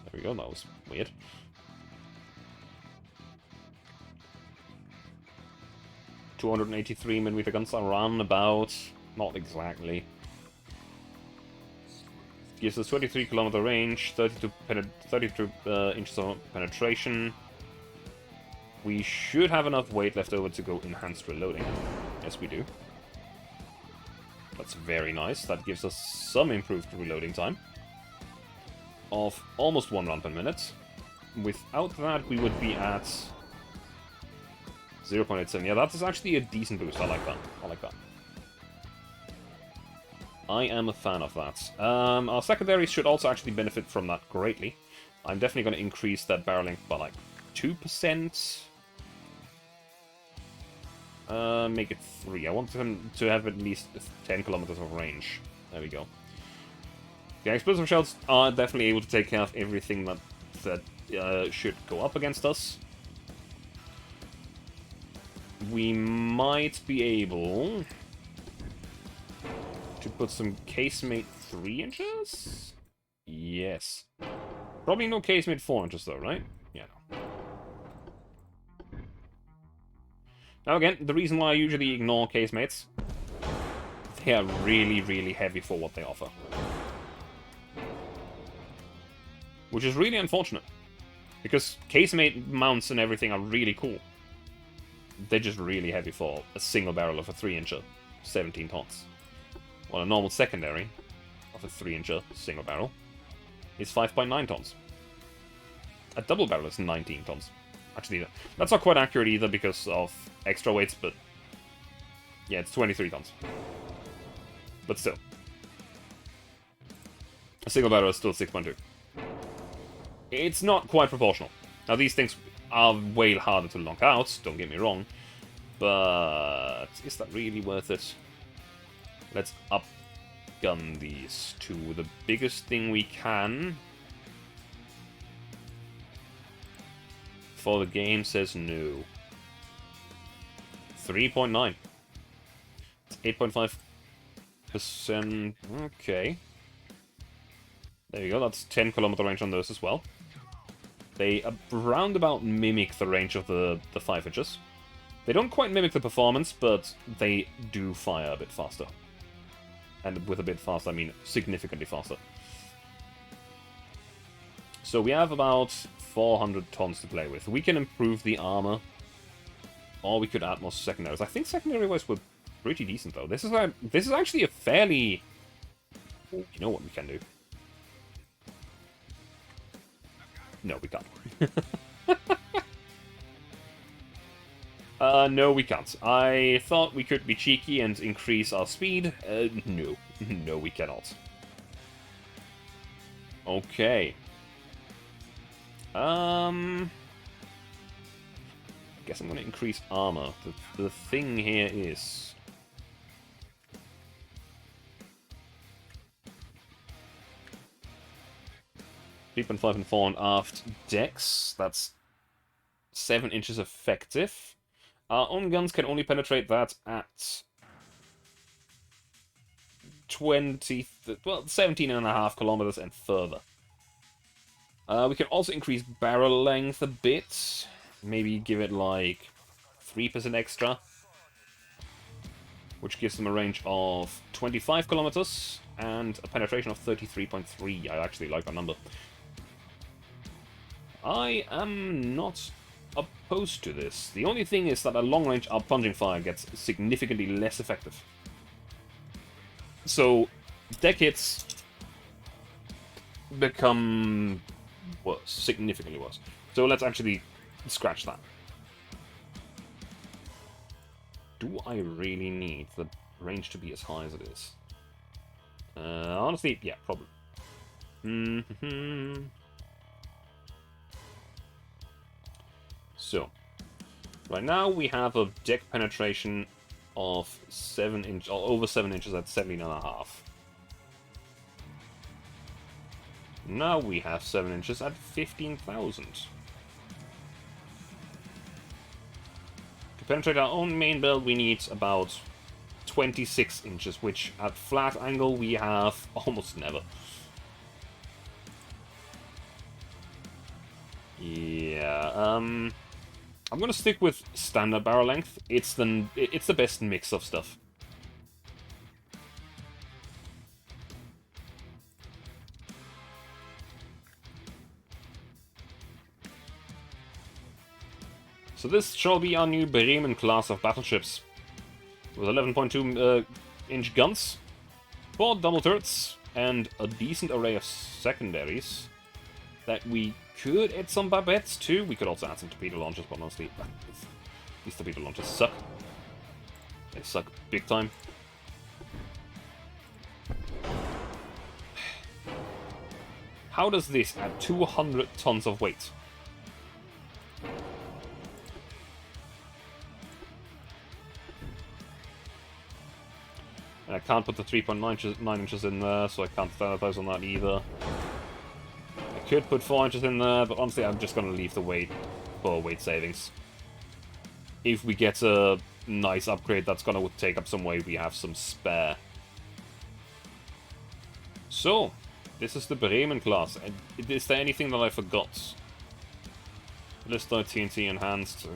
There we go, that was weird. .283mm guns are around about, not exactly. Gives us 23 kilometer range, 32 inches of penetration. We should have enough weight left over to go enhanced reloading. Yes, we do. That's very nice. That gives us some improved reloading time of almost 1 round per minute. Without that, we would be at 0.87. Yeah, that is actually a decent boost. I like that. I like that. I am a fan of that. Our secondaries should also actually benefit from that greatly. I'm definitely going to increase that barrel length by like 2%. Make it 3. I want them to have at least 10 kilometers of range. There we go. The explosive shells are definitely able to take care of everything that should go up against us. We might be able to put some casemate 3 inches? Yes. Probably no casemate 4 inches though, right? Yeah, no. Now again, the reason why I usually ignore casemates, they are really, really heavy for what they offer. Which is really unfortunate. Because casemate mounts and everything are really cool. They're just really heavy for a single barrel of a 3-incher, 17 tons. While a normal secondary of a 3-incher single barrel is 5.9 tons. A double barrel is 19 tons. Actually, that's not quite accurate either because of extra weights, but yeah, it's 23 tons. But still. A single barrel is still 6.2. It's not quite proportional. Now, these things are way harder to knock out, don't get me wrong, but is that really worth it? Let's upgun these to the biggest thing we can. For the game says no. 3.9. It's 8.5%. Okay. There you go, that's 10 kilometer range on those as well. They roundabout mimic the range of the 5 inches. They don't quite mimic the performance, but they do fire a bit faster. And with a bit faster, I mean significantly faster. So we have about 400 tons to play with. We can improve the armor, or we could add more secondaries. I think secondary-wise we're pretty decent, though. This is actually a fairly... You know what we can do? No, we can't. No, we can't. I thought we could be cheeky and increase our speed. No. No, we cannot. Okay. I guess I'm going to increase armor. The thing here is... 3.5 and 4 on aft decks. That's 7 inches effective. Our own guns can only penetrate that at 17.5 kilometers and further. We can also increase barrel length a bit. Maybe give it like 3% extra. Which gives them a range of 25 kilometers and a penetration of 33.3. I actually like that number. I am not opposed to this. The only thing is that at long range, our plunging fire gets significantly less effective. So, deck hits become worse, significantly worse. So let's actually scratch that. Do I really need the range to be as high as it is? Honestly, yeah, probably. So, right now we have a deck penetration of 7 inch, or over 7 inches at 17.5. Now we have 7 inches at 15,000. To penetrate our own main build, we need about 26 inches, which at flat angle we have almost never. Yeah, I'm gonna stick with standard barrel length. It's the best mix of stuff. So this shall be our new Bremen class of battleships. With 11.2 inch guns, 4 double turrets, and a decent array of secondaries that we could add some barbettes to. We could also add some torpedo launchers, but mostly... These torpedo launchers suck. They suck big time. How does this add 200 tons of weight? And I can't put the 3.9 inches in there, so I can't standardize on that either. I could put 4 inches in there, but honestly I'm just going to leave the weight for weight savings. If we get a nice upgrade that's going to take up some weight, we have some spare. So, this is the Bremen class. Is there anything that I forgot? List TNT enhanced.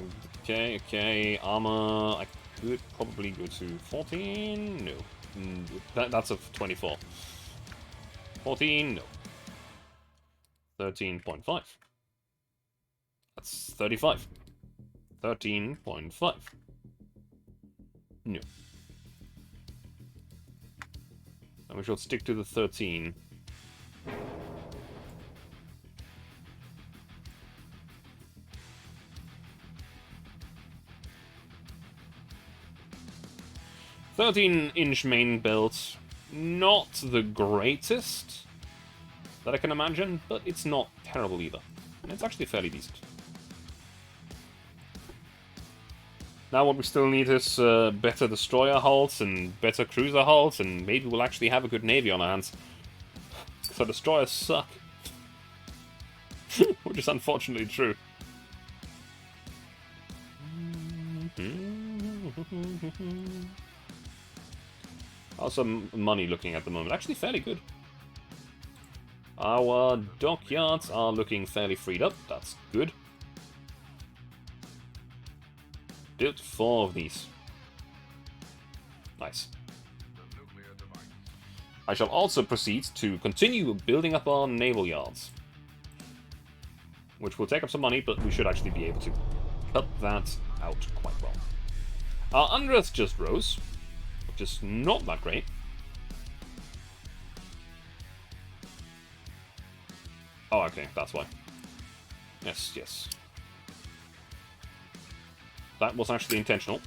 Okay. Armor. I could probably go to 14. No. That's a 24. 14. No. 13.5. That's 35. 13.5. No. And we should stick to the 13. "13-inch main belt, not the greatest that I can imagine, but it's not terrible either. And it's actually fairly decent. Now what we still need is better destroyer hulls and better cruiser hulls, and maybe we'll actually have a good navy on our hands. So destroyers suck. Which is unfortunately true. How's some money looking at the moment? Actually fairly good. Our dockyards are looking fairly freed up. That's good. Built 4 of these. Nice. I shall also proceed to continue building up our naval yards. Which will take up some money, but we should actually be able to cut that out quite well. Our Unrest just rose, which is not that great. Oh, okay, that's why. Yes. That was actually intentional.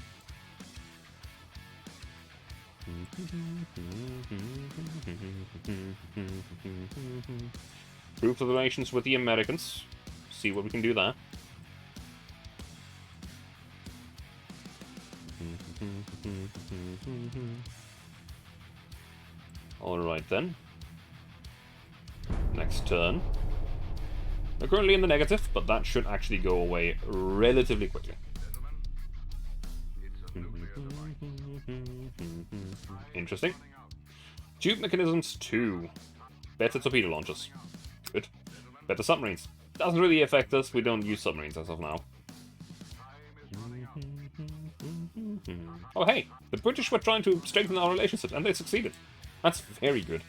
Improve the relations with the Americans. See what we can do there. Alright then. Next turn. We're currently in the negative, but that should actually go away relatively quickly. Interesting. Tube mechanisms 2. Better torpedo launchers. Good. Better submarines. Doesn't really affect us, we don't use submarines as of now. Oh hey, the British were trying to strengthen our relationship and they succeeded. That's very good.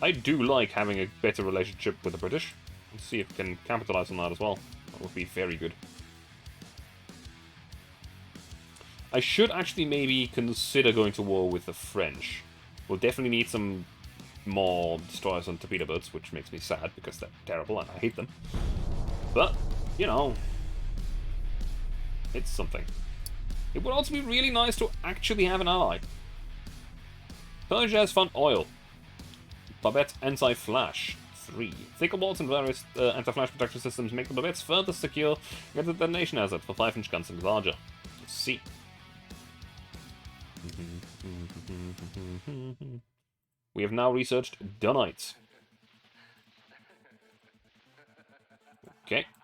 I do like having a better relationship with the British. Let's see if we can capitalize on that as well. That would be very good. I should actually maybe consider going to war with the French. We'll definitely need some more destroyers and torpedo boats, which makes me sad because they're terrible and I hate them. But, you know, it's something. It would also be really nice to actually have an ally. Persia has found oil. Babette anti-flash 3. Thicker bolts and various anti-flash protection systems make the Babettes further secure against the detonation hazard for 5-inch guns and larger. Let's see. We have now researched Dunite.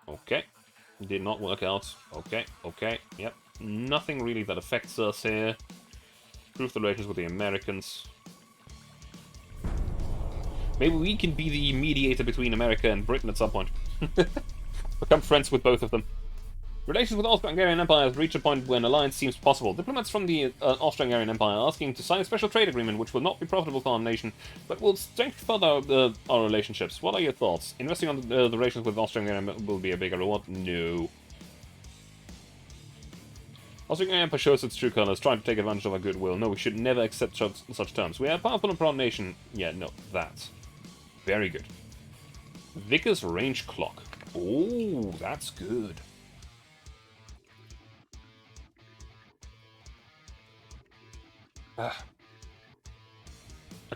Okay. Did not work out. Okay. Yep. Nothing really that affects us here. Improve the relations with the Americans. Maybe we can be the mediator between America and Britain at some point. Become friends with both of them. Relations with the Austro-Hungarian Empire has reached a point where an alliance seems possible. Diplomats from the Austro-Hungarian Empire are asking to sign a special trade agreement which will not be profitable for our nation, but will strengthen further our relationships. What are your thoughts? Investing on the relations with the Austro-Hungarian will be a bigger reward? No. Austro-Hungarian Empire shows its true colors, trying to take advantage of our goodwill. No, we should never accept such terms. We are a powerful and proud nation. Yeah, no, that. Very good. Vickers range clock. Oh, that's good. A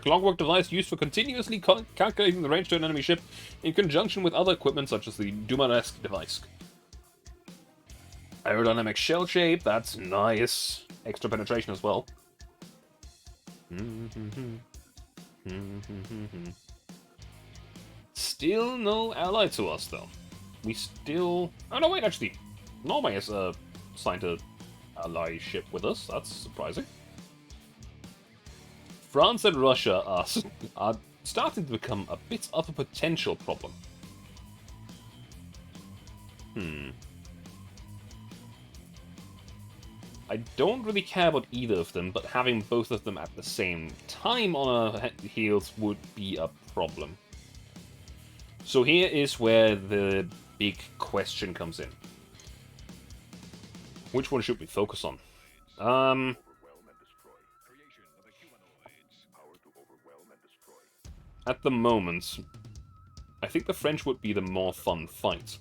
clockwork device used for continuously calculating the range to an enemy ship in conjunction with other equipment such as the Dumanesque device. Aerodynamic shell shape, that's nice. Extra penetration as well. Still no ally to us, though. We still... Oh, no, wait, actually. Norway has signed a ally ship with us. That's surprising. France and Russia are starting to become a bit of a potential problem. I don't really care about either of them, but having both of them at the same time on our heels would be a problem. So here is where the big question comes in. Which one should we focus on? At the moment, I think the French would be the more fun fight.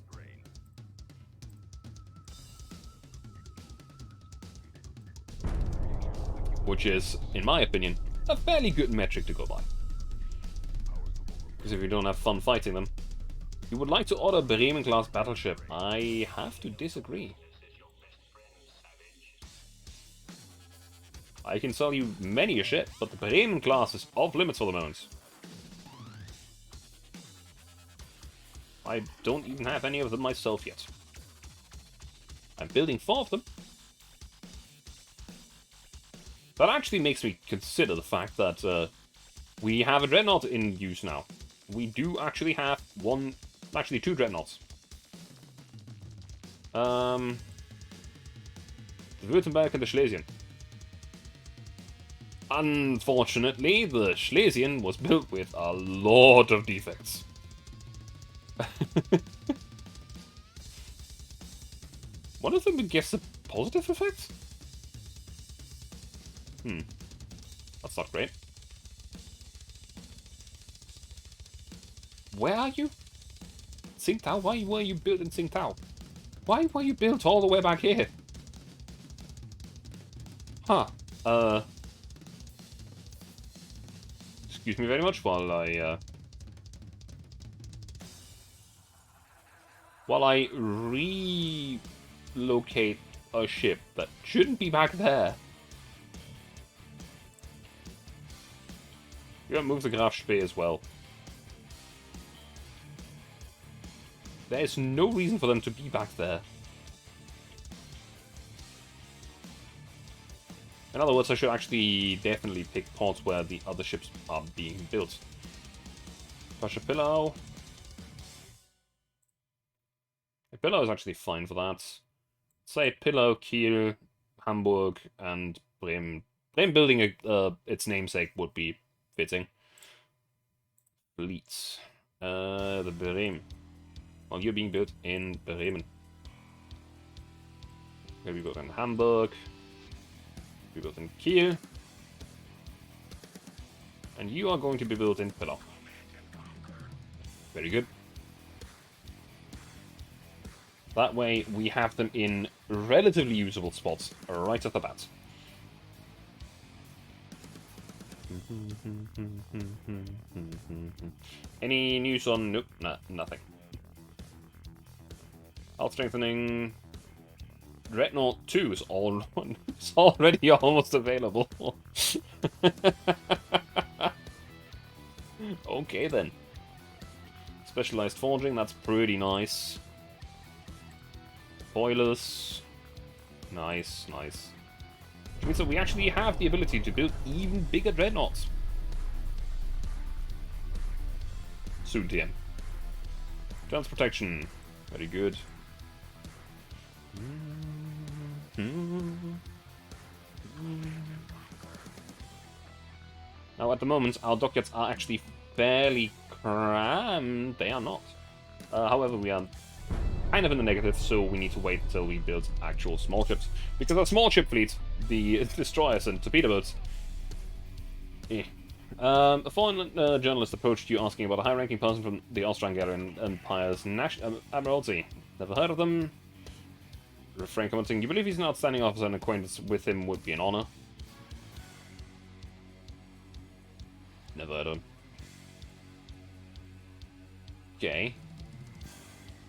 Which is, in my opinion, a fairly good metric to go by. Because if you don't have fun fighting them, you would like to order a Bremen-class battleship. I have to disagree. I can sell you many a ship, but the Bremen-class is off limits for the moment. I don't even have any of them myself yet. I'm building 4 of them. That actually makes me consider the fact that we have a dreadnought in use now. We do actually have 2 dreadnoughts. The Württemberg and the Schlesien. Unfortunately, the Schlesien was built with a lot of defects. One of them gets a positive effect? That's not great. Where are you? Tsingtao? Why were you built in Tsingtao? Why were you built all the way back here? Huh. Excuse me very much while I relocate a ship that shouldn't be back there. We're gonna move the Graf Spee as well. There is no reason for them to be back there. In other words, I should actually definitely pick ports where the other ships are being built. Pasha Pillau. Pillau is actually fine for that. Say Pillau, Kiel, Hamburg, and Bremen. Bremen building its namesake would be fitting. Fleets. The Bremen. Well, you're being built in Bremen. Maybe built in Hamburg. Be built in Kiel. And you are going to be built in Pillau. Very good. That way we have them in relatively usable spots right at the bat. Any news on... Nope, nah, nothing. Health strengthening... Dreadnought 2 is already almost available. Okay then. Specialized forging, that's pretty nice. Boilers. Nice, nice. Which means that we actually have the ability to build even bigger dreadnoughts. Soon, TM. Trans protection. Very good. Now, at the moment, our dockyards are actually fairly crammed. They are not. However, we are kind of in the negative, so we need to wait until we build actual small ships. Because our small ship fleet, the destroyers and torpedo boats... A foreign journalist approached you asking about a high-ranking person from the Austro-Hungarian Empire's Admiralty. Never heard of them? Refrain commenting, you believe he's an outstanding officer and acquaintance with him would be an honor? Never heard of him. Okay.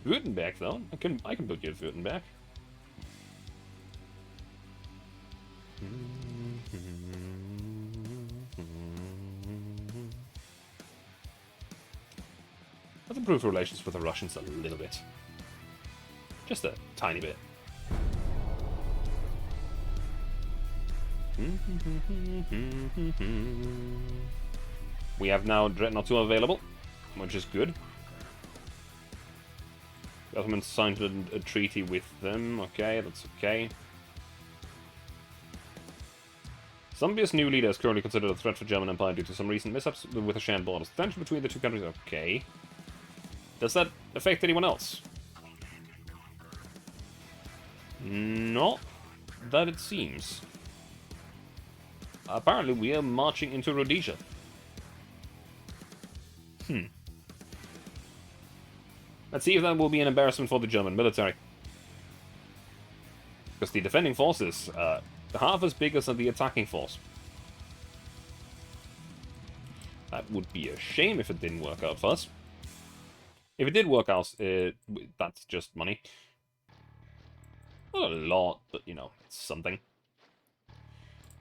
Württemberg, though. I can put you at Württemberg. Let's improve relations with the Russians a little bit. Just a tiny bit. We have now Dreadnought 2 available, which is good. Government signed a treaty with them. Okay, that's okay. Zambia's new leader is currently considered a threat for German Empire due to some recent mishaps with the shared borders. Tension between the two countries. Okay. Does that affect anyone else? Not that it seems. Apparently we are marching into Rhodesia. Let's see if that will be an embarrassment for the German military. Because the defending force is half as big as the attacking force. That would be a shame if it didn't work out for us. If it did work out, that's just money. Not a lot, but, you know, it's something.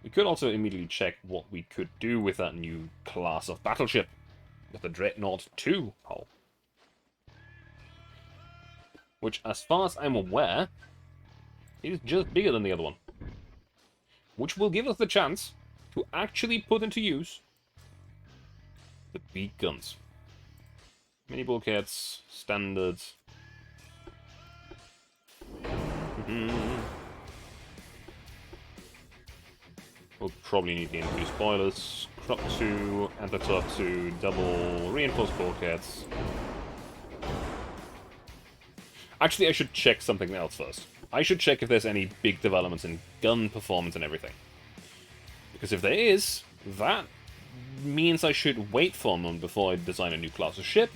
We could also immediately check what we could do with that new class of battleship. With the Dreadnought 2 hull. Which, as far as I'm aware, is just bigger than the other one. Which will give us the chance to actually put into use the big guns. Mini bulkheads, standards. We'll probably need the infused spoilers. Crop 2, Anti-Turf 2, double reinforced bulkheads. Actually, I should check something else first. I should check if there's any big developments in gun performance and everything. Because if there is, that means I should wait for a moment before I design a new class of ship.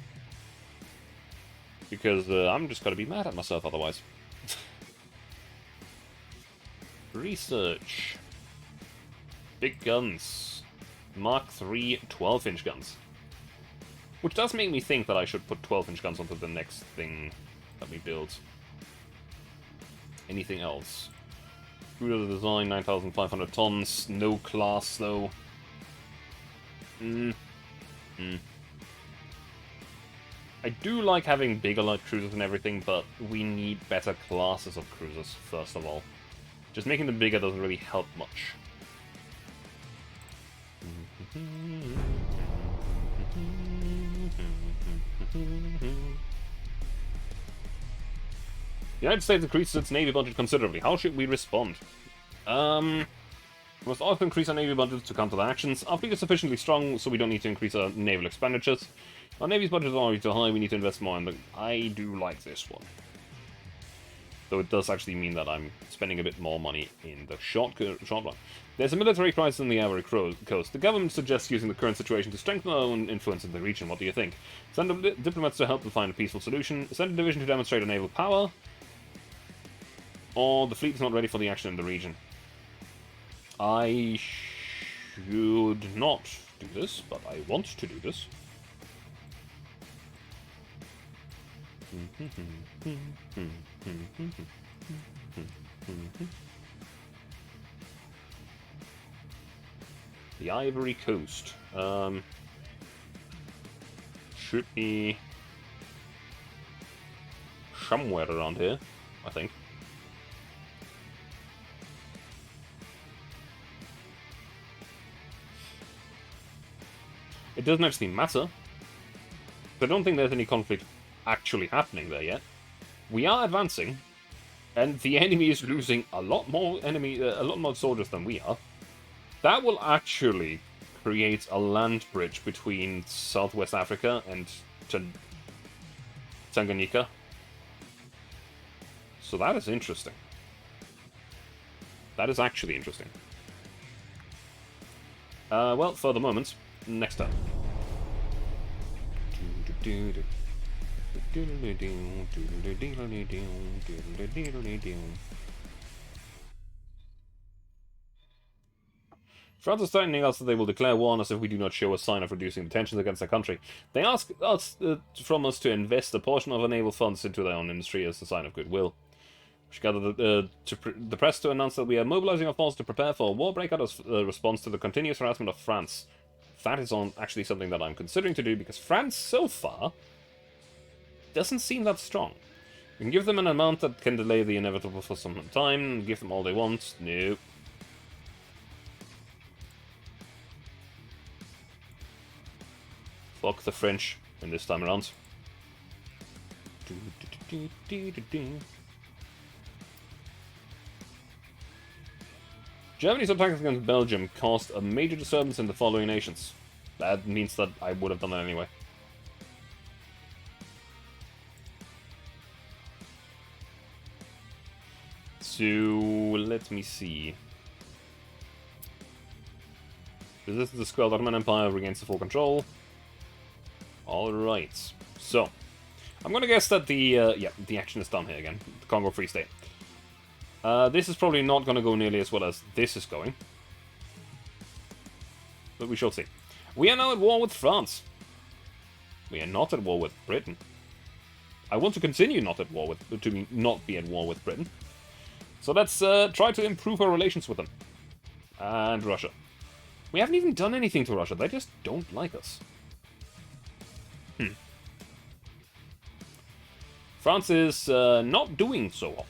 Because I'm just going to be mad at myself otherwise. Research. Big guns. Mark III 12-inch guns. Which does make me think that I should put 12-inch guns onto the next thing that we build. Anything else? Cruiser design, 9,500 tons. No class, though. I do like having bigger light cruisers and everything, but we need better classes of cruisers, first of all. Just making them bigger doesn't really help much. The United States increases its Navy budget considerably. How should we respond? We must also increase our Navy budget to counter the actions. Our fleet is sufficiently strong, so we don't need to increase our naval expenditures. Our Navy's budget is already too high, we need to invest more in the... I do like this one. Though it does actually mean that I'm spending a bit more money in the short run. There's a military crisis in the Ivory Coast. The government suggests using the current situation to strengthen our own influence in the region. What do you think? Send diplomats to help them find a peaceful solution. Send a division to demonstrate a naval power. Or the fleet is not ready for the action in the region. I should not do this, but I want to do this. The Ivory Coast. Should be somewhere around here, I think. It doesn't actually matter. I don't think there's any conflict actually happening there yet. We are advancing, and the enemy is losing a lot more soldiers than we are. That will actually create a land bridge between Southwest Africa and Tanganyika. So that is interesting. That is actually interesting. Well, for the moment, next up. France is threatening us that they will declare war on us if we do not show a sign of reducing the tensions against their country. They ask us from us to invest a portion of our naval funds into their own industry as a sign of goodwill. We should gather the press to announce that we are mobilizing our forces to prepare for a war breakout as a response to the continuous harassment of France. That is actually something that I'm considering to do, because France, so far, doesn't seem that strong. We can give them an amount that can delay the inevitable for some time, give them all they want. No. Fuck the French in this time around. Germany's attacks against Belgium caused a major disturbance in the following nations. That means that I would have done that anyway. So, let me see. This is the Square Ottoman Empire regains the full control. Alright. So, I'm gonna guess that the action is done here again. The Congo Free State. This is probably not gonna go nearly as well as this is going. But we shall see. We are now at war with France. We are not at war with Britain. I want to continue not at war with, not be at war with Britain. So let's try to improve our relations with them. And Russia. We haven't even done anything to Russia. They just don't like us. France is not doing so well.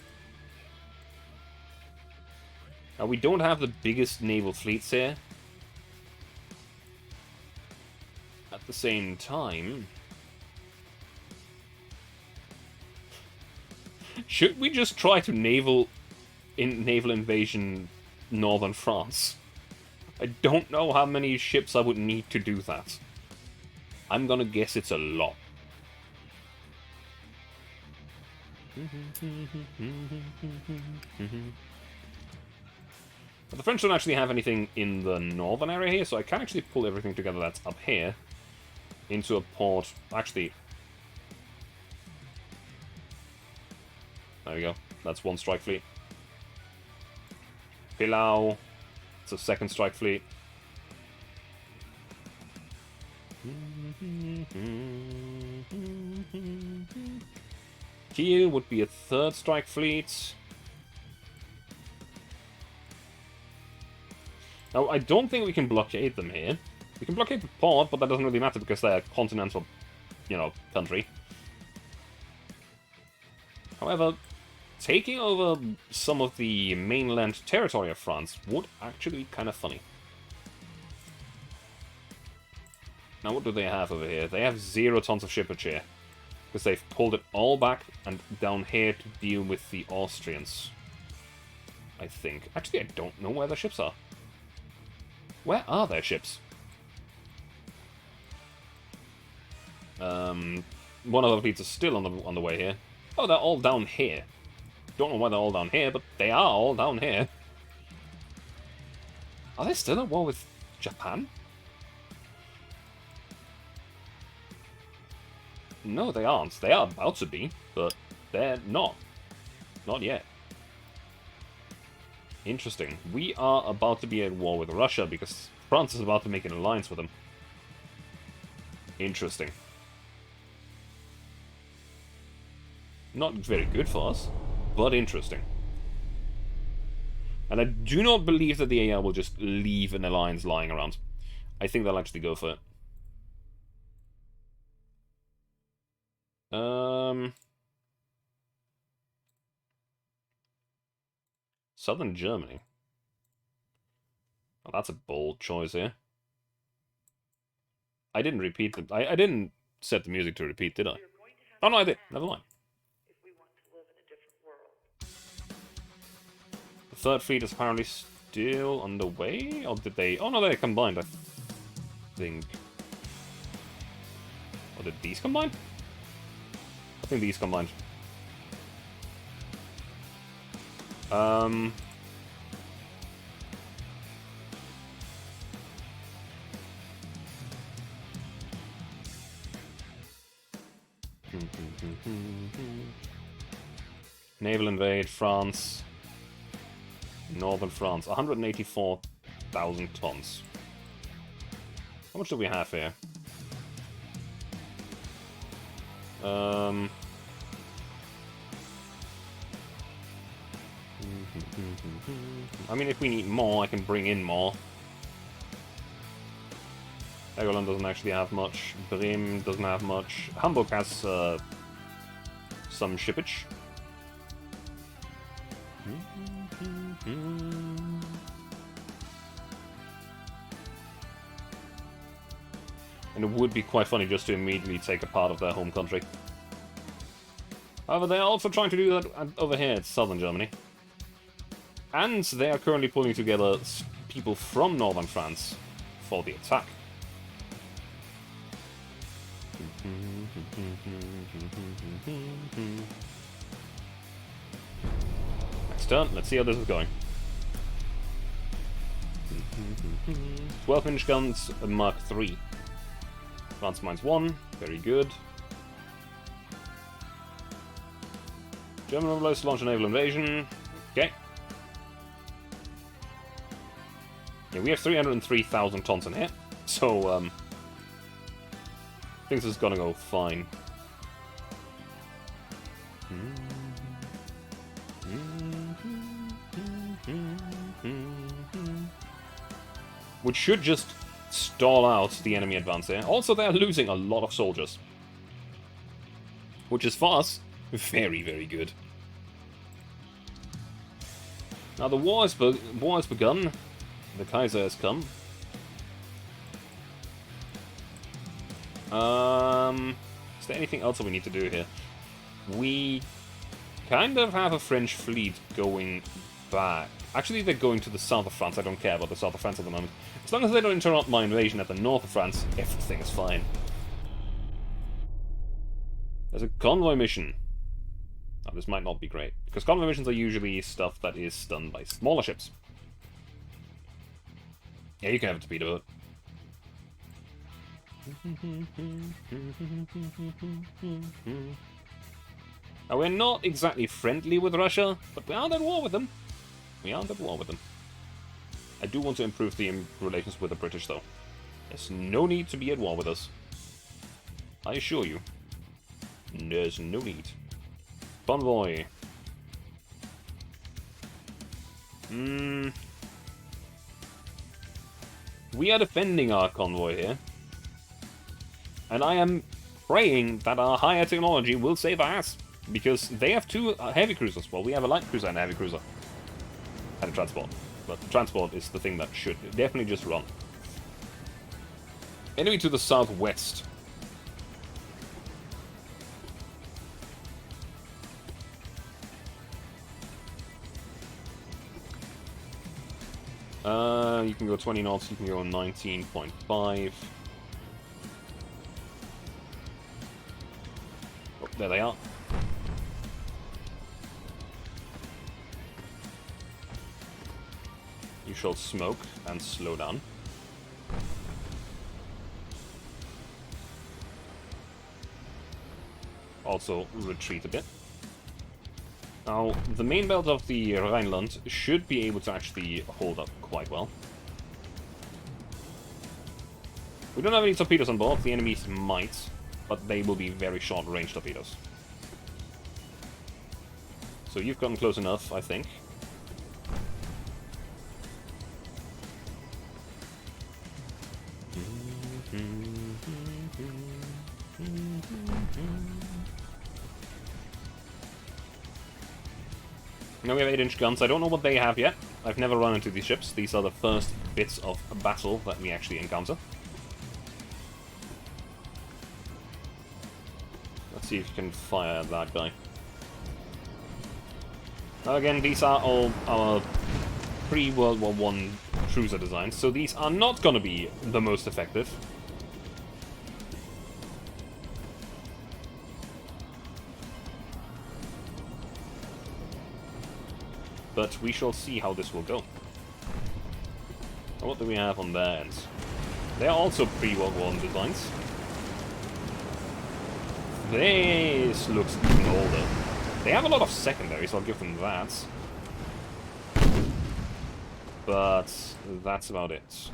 Now, we don't have the biggest naval fleets here. At the same time... should we just try to naval invasion northern France? I don't know how many ships I would need to do that. I'm gonna guess it's a lot. But the French don't actually have anything in the northern area here, so I can actually pull everything together that's up here into a port. Actually, there we go. That's one strike fleet. Pilau. It's a second strike fleet. Kiel would be a third strike fleet. Now, I don't think we can blockade them here. We can blockade the port, but that doesn't really matter because they're a continental, country. However, taking over some of the mainland territory of France would actually be kind of funny. Now, what do they have over here? They have 0 tons of shippage here. Because they've pulled it all back and down here to deal with the Austrians. I think. Actually, I don't know where their ships are. Where are their ships? One of the fleets is still on the way here. Oh, they're all down here. Don't know why they're all down here, but they are all down here. Are they still at war with Japan? No, they aren't. They are about to be, but they're not. Not yet. Interesting. We are about to be at war with Russia because France is about to make an alliance with them. Interesting. Not very good for us, but interesting. And I do not believe that the AI will just leave an alliance lying around. I think they'll actually go for it. Southern Germany. Well, that's a bold choice here. I didn't repeat the... I didn't set the music to repeat, did I? Oh, no, I did. Never mind. The third fleet is apparently still on the way? Or did they... Oh, no, they combined, I think. Or did these combine? I think these combined. Naval invade France. Northern France. 184,000 1,000 tons. How much do we have here? I mean, if we need more, I can bring in more. Helgoland doesn't actually have much. Bremen doesn't have much. Hamburg has some shippage. And it would be quite funny just to immediately take a part of their home country. However, they are also trying to do that over here in southern Germany. And they are currently pulling together people from northern France for the attack. Next turn, let's see how this is going. 12-inch guns, Mark III. France mines 1, very good. German mobilized to launch a naval invasion. Okay. Yeah, we have 303,000 tons in here, so I think this is gonna go fine. Which should just stall out the enemy advance here. Also, they're losing a lot of soldiers. Which is for us very, very good. Now the war has begun. The Kaiser has come. Is there anything else that we need to do here? We kind of have a French fleet going back. Actually, they're going to the south of France. I don't care about the south of France at the moment. As long as they don't interrupt my invasion at the north of France, everything is fine. There's a convoy mission. Now, this might not be great, because convoy missions are usually stuff that is done by smaller ships. Yeah, you can have a torpedo boat. Now, we're not exactly friendly with Russia, but we aren't at war with them. We aren't at war with them. I do want to improve the relations with the British, though. There's no need to be at war with us. I assure you. There's no need. Convoy. We are defending our convoy here. And I am praying that our higher technology will save our ass. Because they have 2 heavy cruisers. Well, we have a light cruiser and a heavy cruiser. And a transport. But the transport is the thing that should definitely just run. Enemy to the southwest. You can go 20 knots, you can go 19.5. Oh, there they are. You shall smoke and slow down. Also, retreat a bit. Now, the main belt of the Rhineland should be able to actually hold up quite well. We don't have any torpedoes on board. The enemies might, but they will be very short-range torpedoes. So you've gotten close enough, I think. Now we have 8-inch guns. I don't know what they have yet. I've never run into these ships. These are the first bits of battle that we actually encounter. Let's see if you can fire that guy. Now again, these are all our pre-World War I cruiser designs, so these are not going to be the most effective. But we shall see how this will go. What do we have on their ends? They are also pre-World War I designs. This looks even older. They have a lot of secondary, so I'll give them that. But that's about it.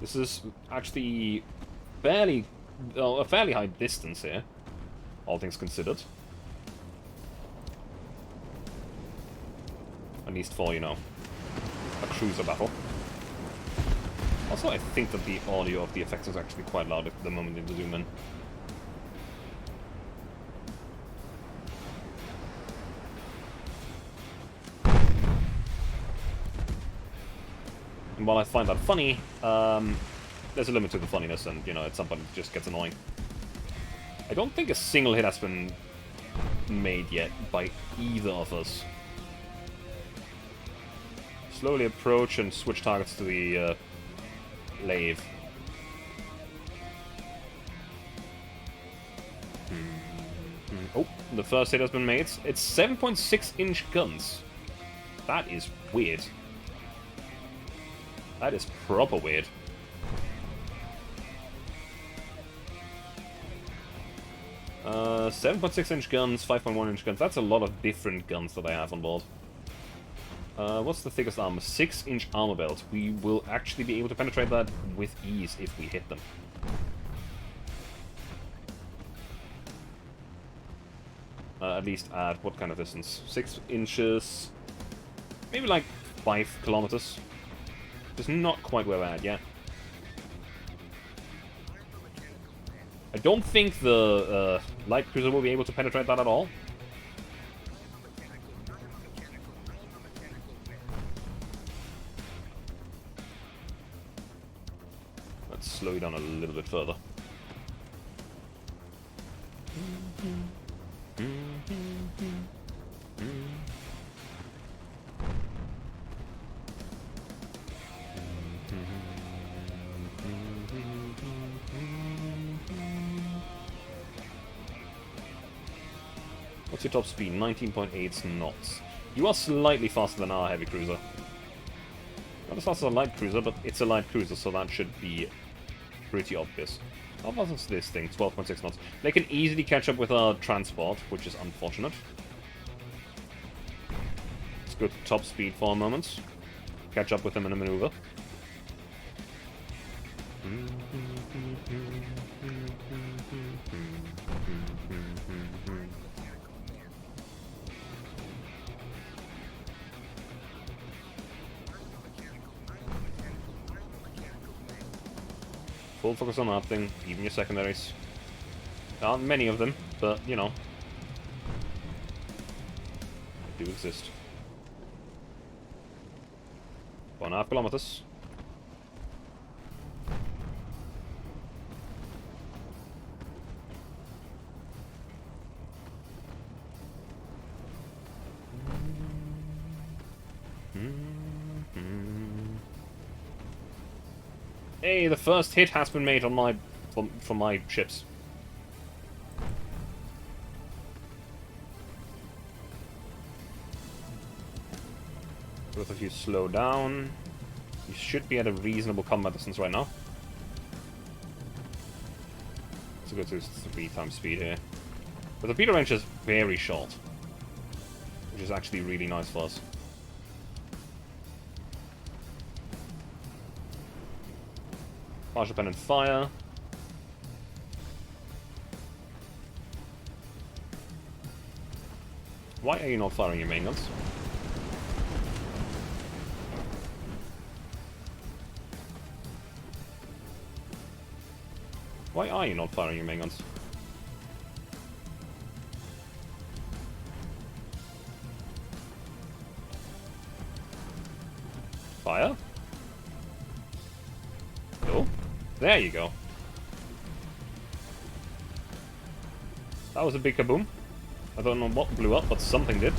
This is actually a fairly high distance here, all things considered. At least for, you know, a cruiser battle. Also, I think that the audio of the effects is actually quite loud at the moment in the zoom in. And while I find that funny, there's a limit to the funniness, and, you know, at some point it just gets annoying. I don't think a single hit has been made yet by either of us. Slowly approach and switch targets to the lathe. Oh, the first hit has been made. It's 7.6-inch guns. That is weird. That is proper weird. Uh, 7.6-inch guns, 5.1-inch guns. That's a lot of different guns that I have on board. What's the thickest armor? 6-inch armor belt. We will actually be able to penetrate that with ease if we hit them. At least at what kind of distance? 6 inches. Maybe like 5 kilometers. Just not quite where we're at yet. I don't think the light cruiser will be able to penetrate that at all. Let's slow you down a little bit further. What's your top speed? 19.8 knots. You are slightly faster than our heavy cruiser. Not as fast as a light cruiser, but it's a light cruiser, so that should be pretty obvious. How fast is this thing? 12.6 knots. They can easily catch up with our transport, which is unfortunate. Let's go to top speed for a moment. Catch up with them in a maneuver. Full focus on that thing, even your secondaries. There aren't many of them, but, you know, they do exist. 1.5 kilometers. Hey, the first hit has been made on my from my ships. Both of you slow down. You should be at a reasonable combat distance right now. Let's go to 3 times speed here. The torpedo range is very short, which is actually really nice for us. Partial pen and fire. Why are you not firing your main guns? Why are you not firing your main guns? Fire? Oh, there you go. That was a big kaboom. I don't know what blew up, but something did.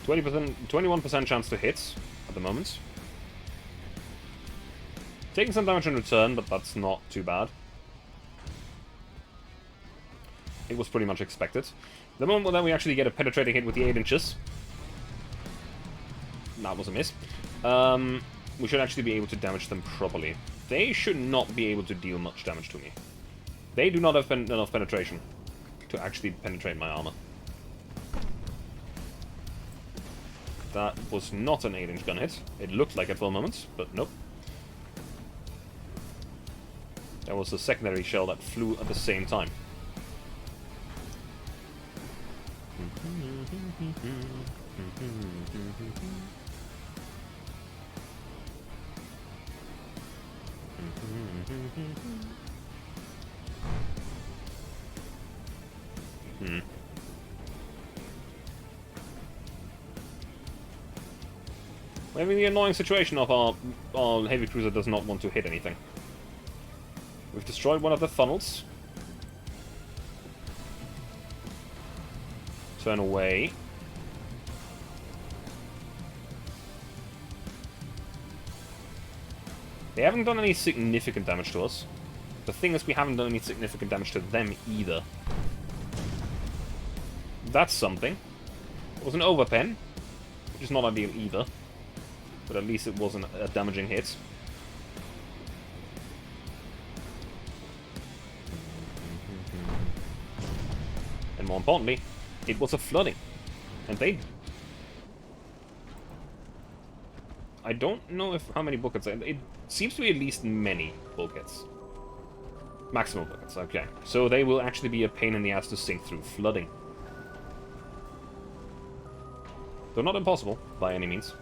%, 21% chance to hit at the moment. Taking some damage in return, but that's not too bad. It was pretty much expected. The moment that we actually get a penetrating hit with the 8 inches. That was a miss. we should actually be able to damage them properly. They should not be able to deal much damage to me. They do not have enough penetration to actually penetrate my armor. That was not an 8-inch gun hit. It looked like it for a moment, but nope. There was a secondary shell that flew at the same time. We're having the annoying situation of our heavy cruiser does not want to hit anything. We've destroyed one of the funnels. Turn away. They haven't done any significant damage to us. The thing is, we haven't done any significant damage to them either. That's something. It was an overpen, which is not ideal either. But at least it wasn't a damaging hit. And more importantly, it was a flooding. And they... I don't know how many buckets. It seems to be at least many buckets. Maximum buckets, okay. So they will actually be a pain in the ass to sink through flooding. Though not impossible, by any means.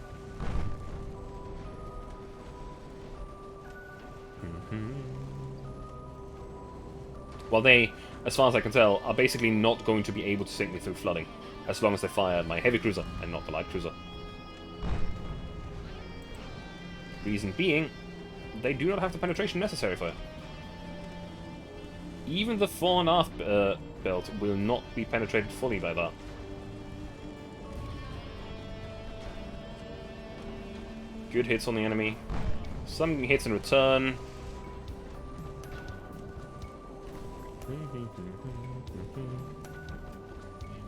Well, they, as far as I can tell, are basically not going to be able to sink me through flooding, as long as they fire at my heavy cruiser and not the light cruiser. Reason being, they do not have the penetration necessary for it. Even the fore and aft belt will not be penetrated fully by that. Good hits on the enemy. Some hits in return.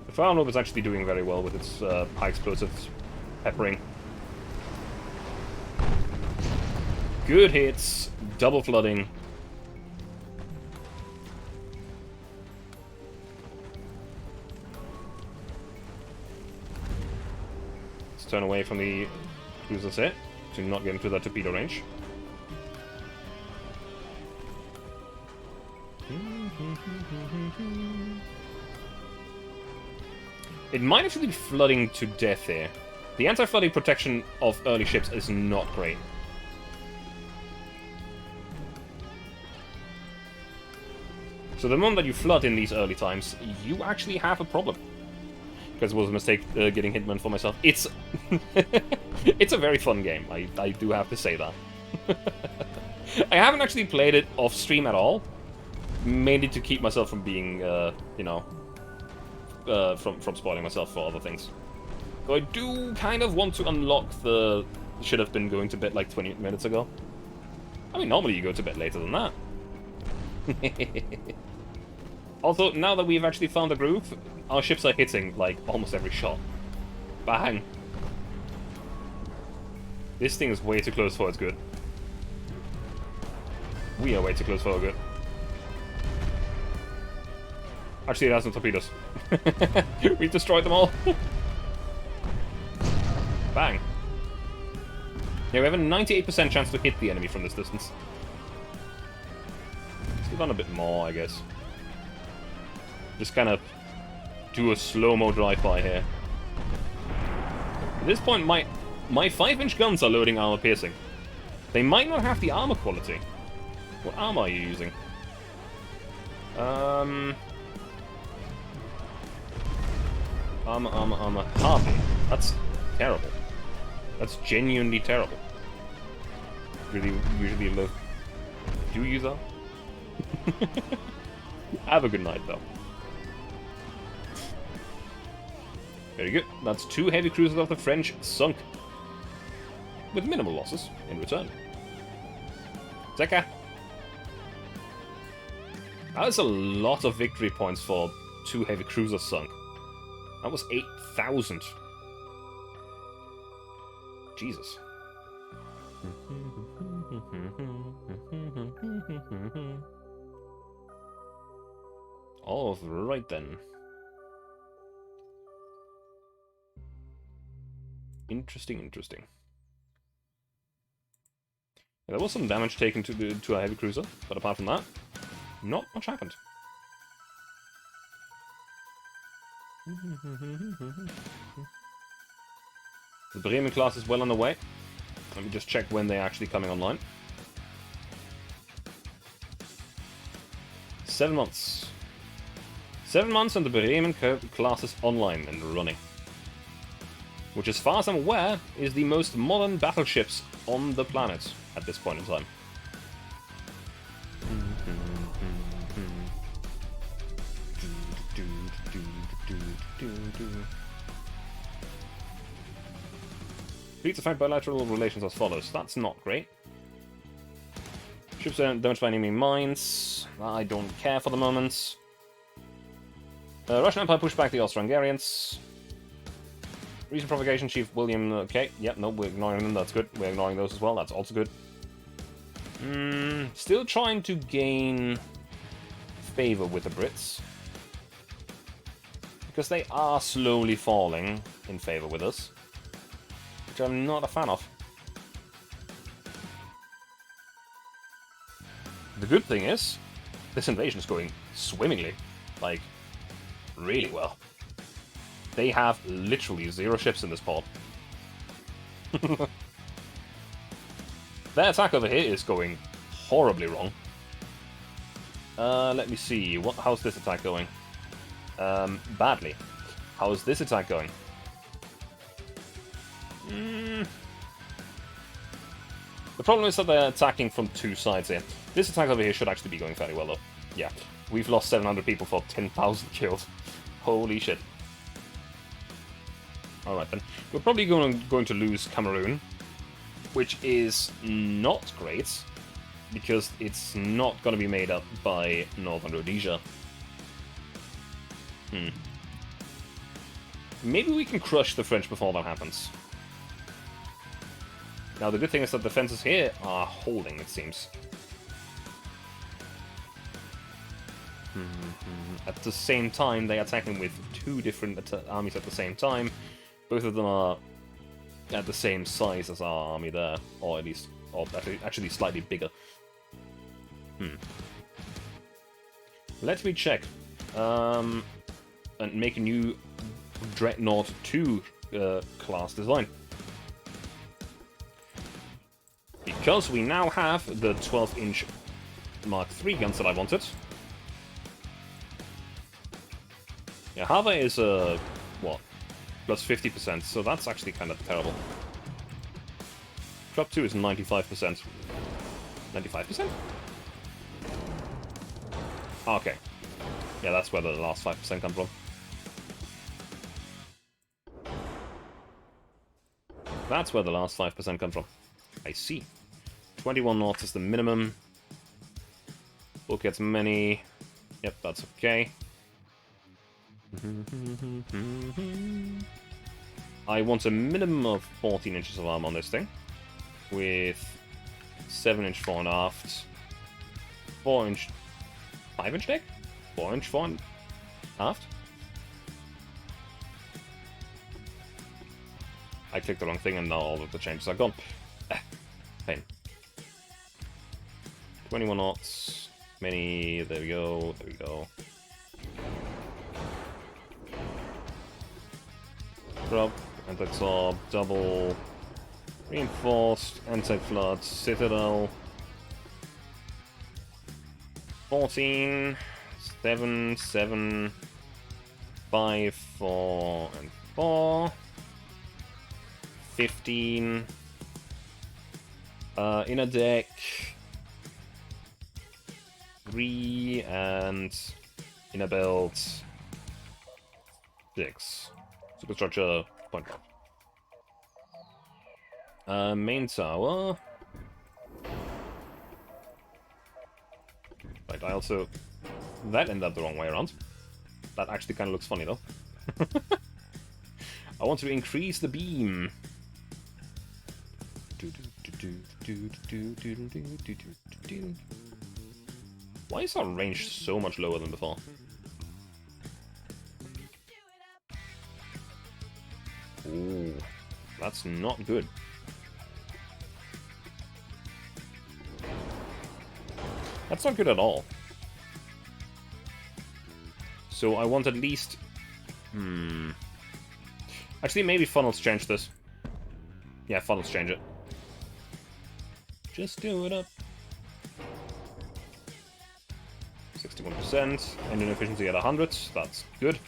The Fire Orb is actually doing very well with its high explosives peppering. Good hits, double flooding. Let's turn away from the cruiser's hit to not get into that torpedo range. It might actually be flooding to death here. The anti-flooding protection of early ships is not great. So the moment that you flood in these early times, you actually have a problem. Because it was a mistake getting Hitman for myself. It's it's a very fun game, I do have to say that. I haven't actually played it off-stream at all. Mainly to keep myself from being, you know, from spoiling myself for other things. So I do kind of want to unlock the should have been going to bed like 20 minutes ago. I mean, normally you go to bed later than that. Also, now that we've actually found the groove, our ships are hitting, like, almost every shot. Bang! This thing is way too close for its good. We are way too close for our good. Actually, it has no torpedoes. We've destroyed them all. Bang. Yeah, we have a 98% chance to hit the enemy from this distance. Let's go down a bit more, I guess. Just kind of do a slow-mo drive-by here. At this point, my 5-inch guns are loading armor piercing. They might not have the armor quality. What armor are you using? Armor. Hardly. That's terrible. That's genuinely terrible. Usually low. Do you use that? Have a good night, though. Very good. That's 2 heavy cruisers of the French sunk. With minimal losses in return. Zeka! That is a lot of victory points for 2 heavy cruisers sunk. That was 8,000. Jesus. All right then. Interesting, interesting. Yeah, there was some damage taken to a heavy cruiser, but apart from that, not much happened. The Bremen class is well on the way. Let me just check when they're actually coming online. 7 months. 7 months and the Bremen class is online and running. Which, as far as I'm aware, is the most modern battleships on the planet at this point in time. Fleets affect bilateral relations as follows. That's not great. Ships aren't damaged by enemy mines. I don't care for the moment. Russian Empire pushed back the Austro-Hungarians. Recent provocation, Chief William. Okay, yep, no, we're ignoring them. That's good. We're ignoring those as well. That's also good. Still trying to gain favor with the Brits. Because they are slowly falling in favor with us. Which I'm not a fan of. The good thing is, this invasion is going swimmingly. Like, really well. They have literally 0 ships in this port. Their attack over here is going horribly wrong. Let me see. How's this attack going? Badly. How's this attack going? The problem is that they're attacking from 2 sides here. This attack over here should actually be going fairly well, though. Yeah, we've lost 700 people for 10,000 killed. Holy shit. Alright then. We're probably going to lose Cameroon, which is not great, because it's not going to be made up by Northern Rhodesia. Maybe we can crush the French before that happens. Now, the good thing is that the defenses here are holding, it seems. At the same time, they are attacking with 2 different armies at the same time. Both of them are at the same size as our army there, or at least, or actually slightly bigger. Let me check. And make a new Dreadnought 2 class design. Because we now have the 12-inch Mark III guns that I wanted. Yeah, Harvey is, what? Plus 50%, so that's actually kind of terrible. Drop 2 is 95%. 95%? Okay. Yeah, that's where the last 5% come from. That's where the last 5% come from. I see. 21 knots is the minimum. We'll get many. Yep, that's okay. I want a minimum of 14 inches of arm on this thing. With 7-inch fore and aft. 4-inch... 5-inch deck? 4-inch fore and aft? I clicked the wrong thing and now all of the changes are gone. Pain. 21 knots. Many. There we go. There we go. Drop. Anti-top. Double. Reinforced. Anti-flood. Citadel. 14. 7. 7. 5. 4. And 4. 15. Inner deck. 3 and inner belt 6. Superstructure 0.5. Main tower. Right, I also... That ended up the wrong way around. That actually kind of looks funny though. I want to increase the beam. Why is our range so much lower than before? Ooh, that's not good. That's not good at all. So I want at least... Actually, maybe funnels change this. Yeah, funnels change it. Just do it up. 61%. Engine efficiency at 100. That's good.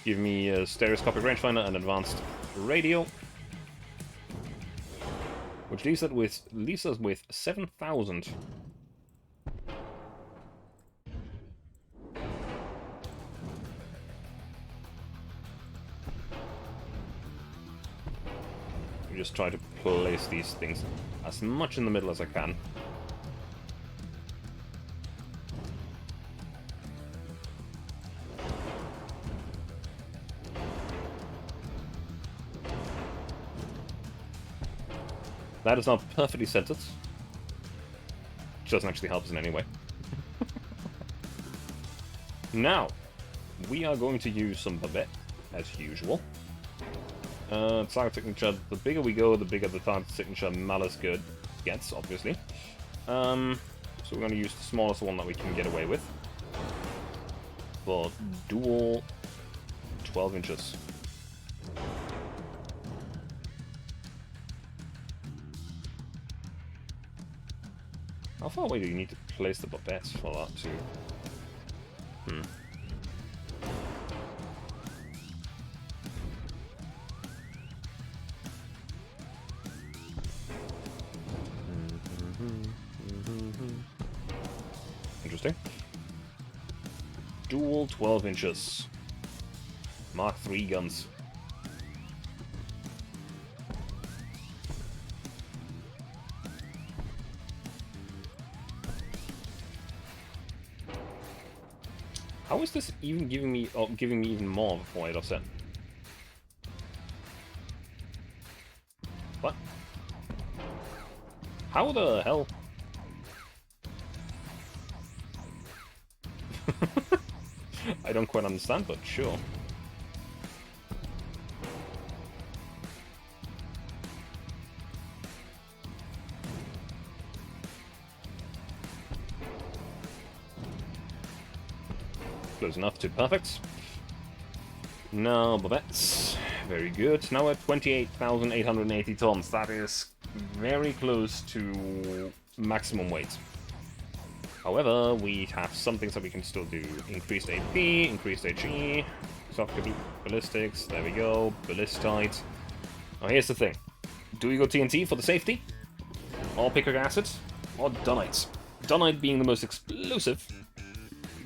Give me a stereoscopic rangefinder and advanced radio. Which leaves us with 7,000. Just try to place these things as much in the middle as I can. That is not perfectly centered. Which doesn't actually help us in any way. Now, we are going to use some Babette, as usual. Target signature, the bigger we go, the bigger the target signature Malice good gets, obviously. So we're going to use the smallest one that we can get away with. For dual 12 inches. How far away do you need to place the Babette for that to... Interesting. Dual 12 inches. Mark III guns. How is this even giving me even more of a 4-8 offset? What? How the hell? I don't quite understand, but sure. Close enough to perfect. Now, Babettes. Very good. Now we're at 28,880 tons. That is very close to maximum weight. However, we have some things that we can still do. Increased AP, increased HE, soft ballistics, there we go, ballistite. Now here's the thing. Do we go TNT for the safety? Or picric acid? Or dunite? Dunite being the most explosive,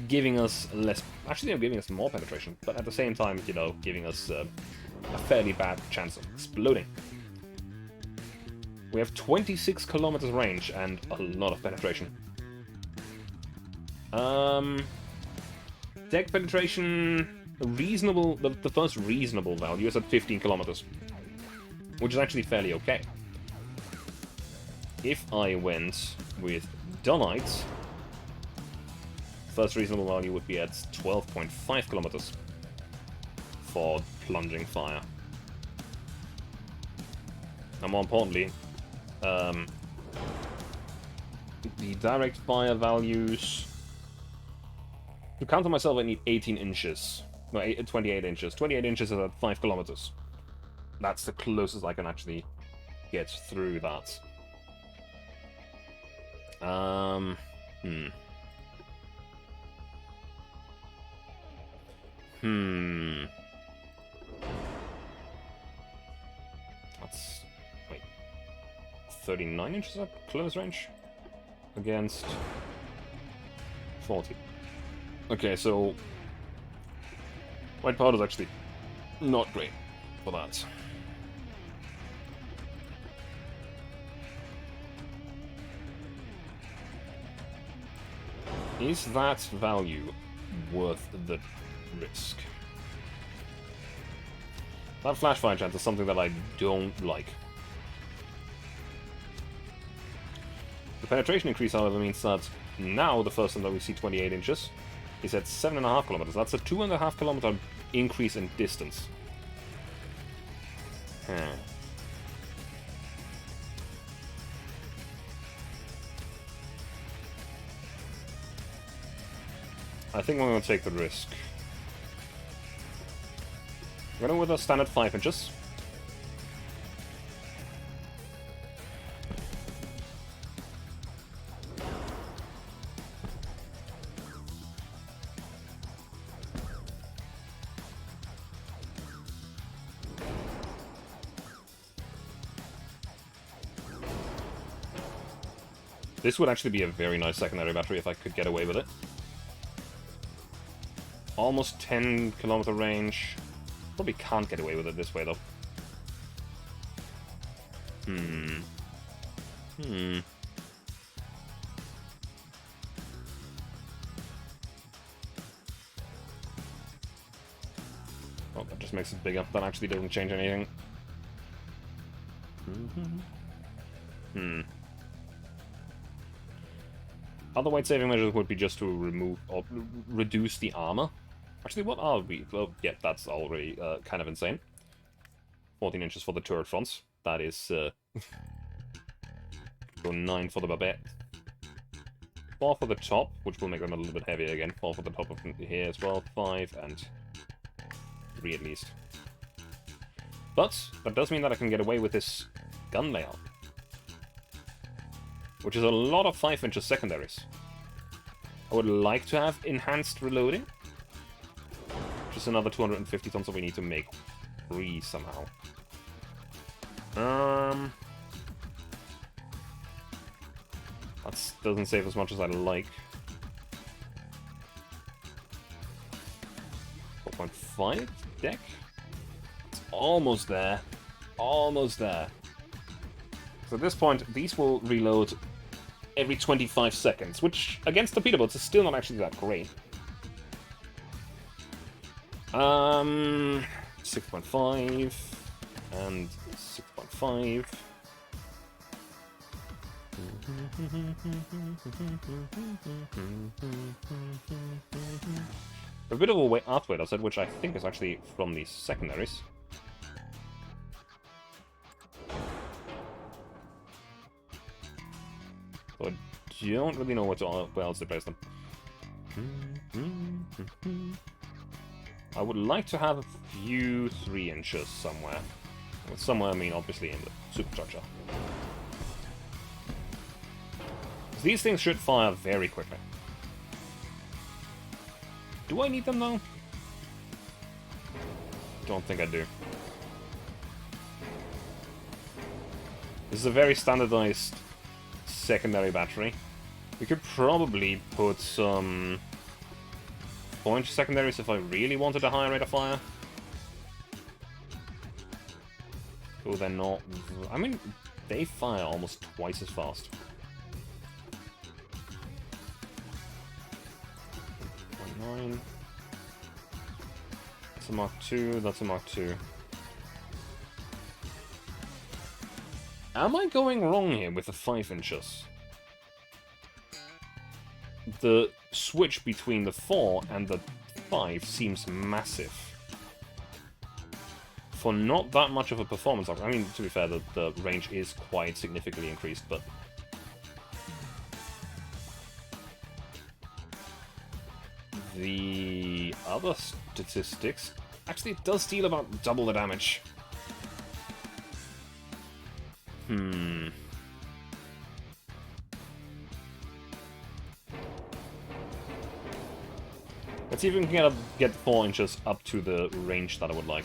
giving us less... Actually, they're giving us more penetration, but at the same time, you know, giving us a fairly bad chance of exploding. We have 26 kilometers range and a lot of penetration. Deck penetration, reasonable. The first reasonable value is at 15 kilometers, which is actually fairly okay. If I went with dunite, first reasonable value would be at 12.5 kilometers for plunging fire. And more importantly, the direct fire values... To counter myself, I need 18 inches. No, 28 inches. 28 inches is at 5 kilometers. That's the closest I can actually get through that. That's... wait. 39 inches at close range? Against... 40. Okay, so... white powder is actually not great for that. Is that value worth the risk? That flash fire chance is something that I don't like. The penetration increase, however, means that now the first time that we see 28 inches is at 7.5 kilometers. That's a 2.5 kilometer increase in distance. I think I'm going to take the risk. I'm going with a standard 5 inches. This would actually be a very nice secondary battery if I could get away with it. Almost 10 kilometer range. Probably can't get away with it this way, though. Oh, that just makes it bigger. That actually doesn't change anything. Other weight saving measures would be just to remove or reduce the armor. Actually, what are we? Well, yeah, that's already kind of insane. 14 inches for the turret fronts. That is... go 9 for the babette. 4 for the top, which will make them a little bit heavier again. 4 for the top of here as well. 5 and 3 at least. But that does mean that I can get away with this gun layout, which is a lot of 5 inches secondaries. I would like to have enhanced reloading. Just another 250 tons that we need to make free somehow. That doesn't save as much as I'd like. 4.5 deck? It's almost there. Almost there. So at this point, these will reload every 25 seconds, which, against torpedo boats, is still not actually that great. 6.5 and 6.5. A bit of a outweight offset, which I think is actually from the secondaries. So I don't really know where else to place them. I would like to have a few 3 inches somewhere. With somewhere, I mean obviously in the superstructure. These things should fire very quickly. Do I need them though? Don't think I do. This is a very standardized secondary battery. We could probably put some 4-inch secondaries if I really wanted a higher rate of fire. Oh, they're not... I mean, they fire almost twice as fast. 1.9. That's a Mark II, that's a Mark II. Am I going wrong here with the 5 inches? The switch between the 4 and the 5 seems massive. For not that much of a performance upgrade. I mean, to be fair, the range is quite significantly increased, but... The other statistics... Actually, it does deal about double the damage. Let's see if we can get 4 inches up to the range that I would like.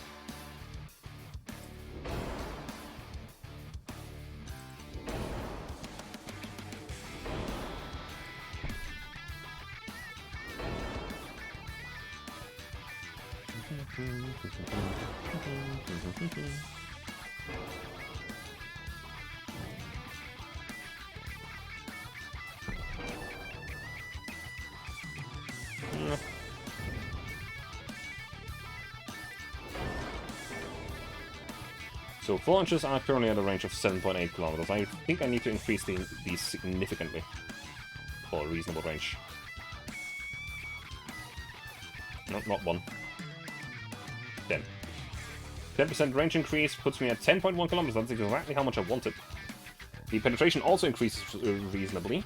So 4 inches are currently at a range of 7.8 kilometers. I think I need to increase these significantly for a reasonable range. No, not 1. 10. 10% range increase puts me at 10.1 kilometers. That's exactly how much I wanted. The penetration also increases reasonably.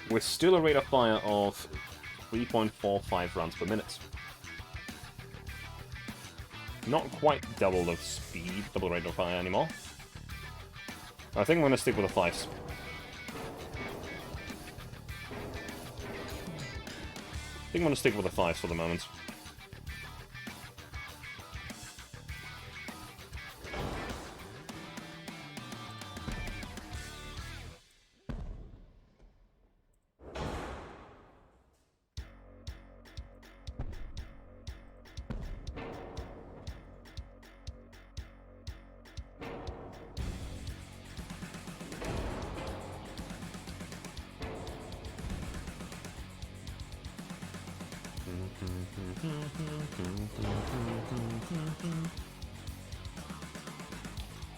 With still a rate of fire of 3.45 rounds per minute. Not quite double the speed, double rate of fire anymore. I think I'm going to stick with the 5s. I think I'm going to stick with the 5s for the moment.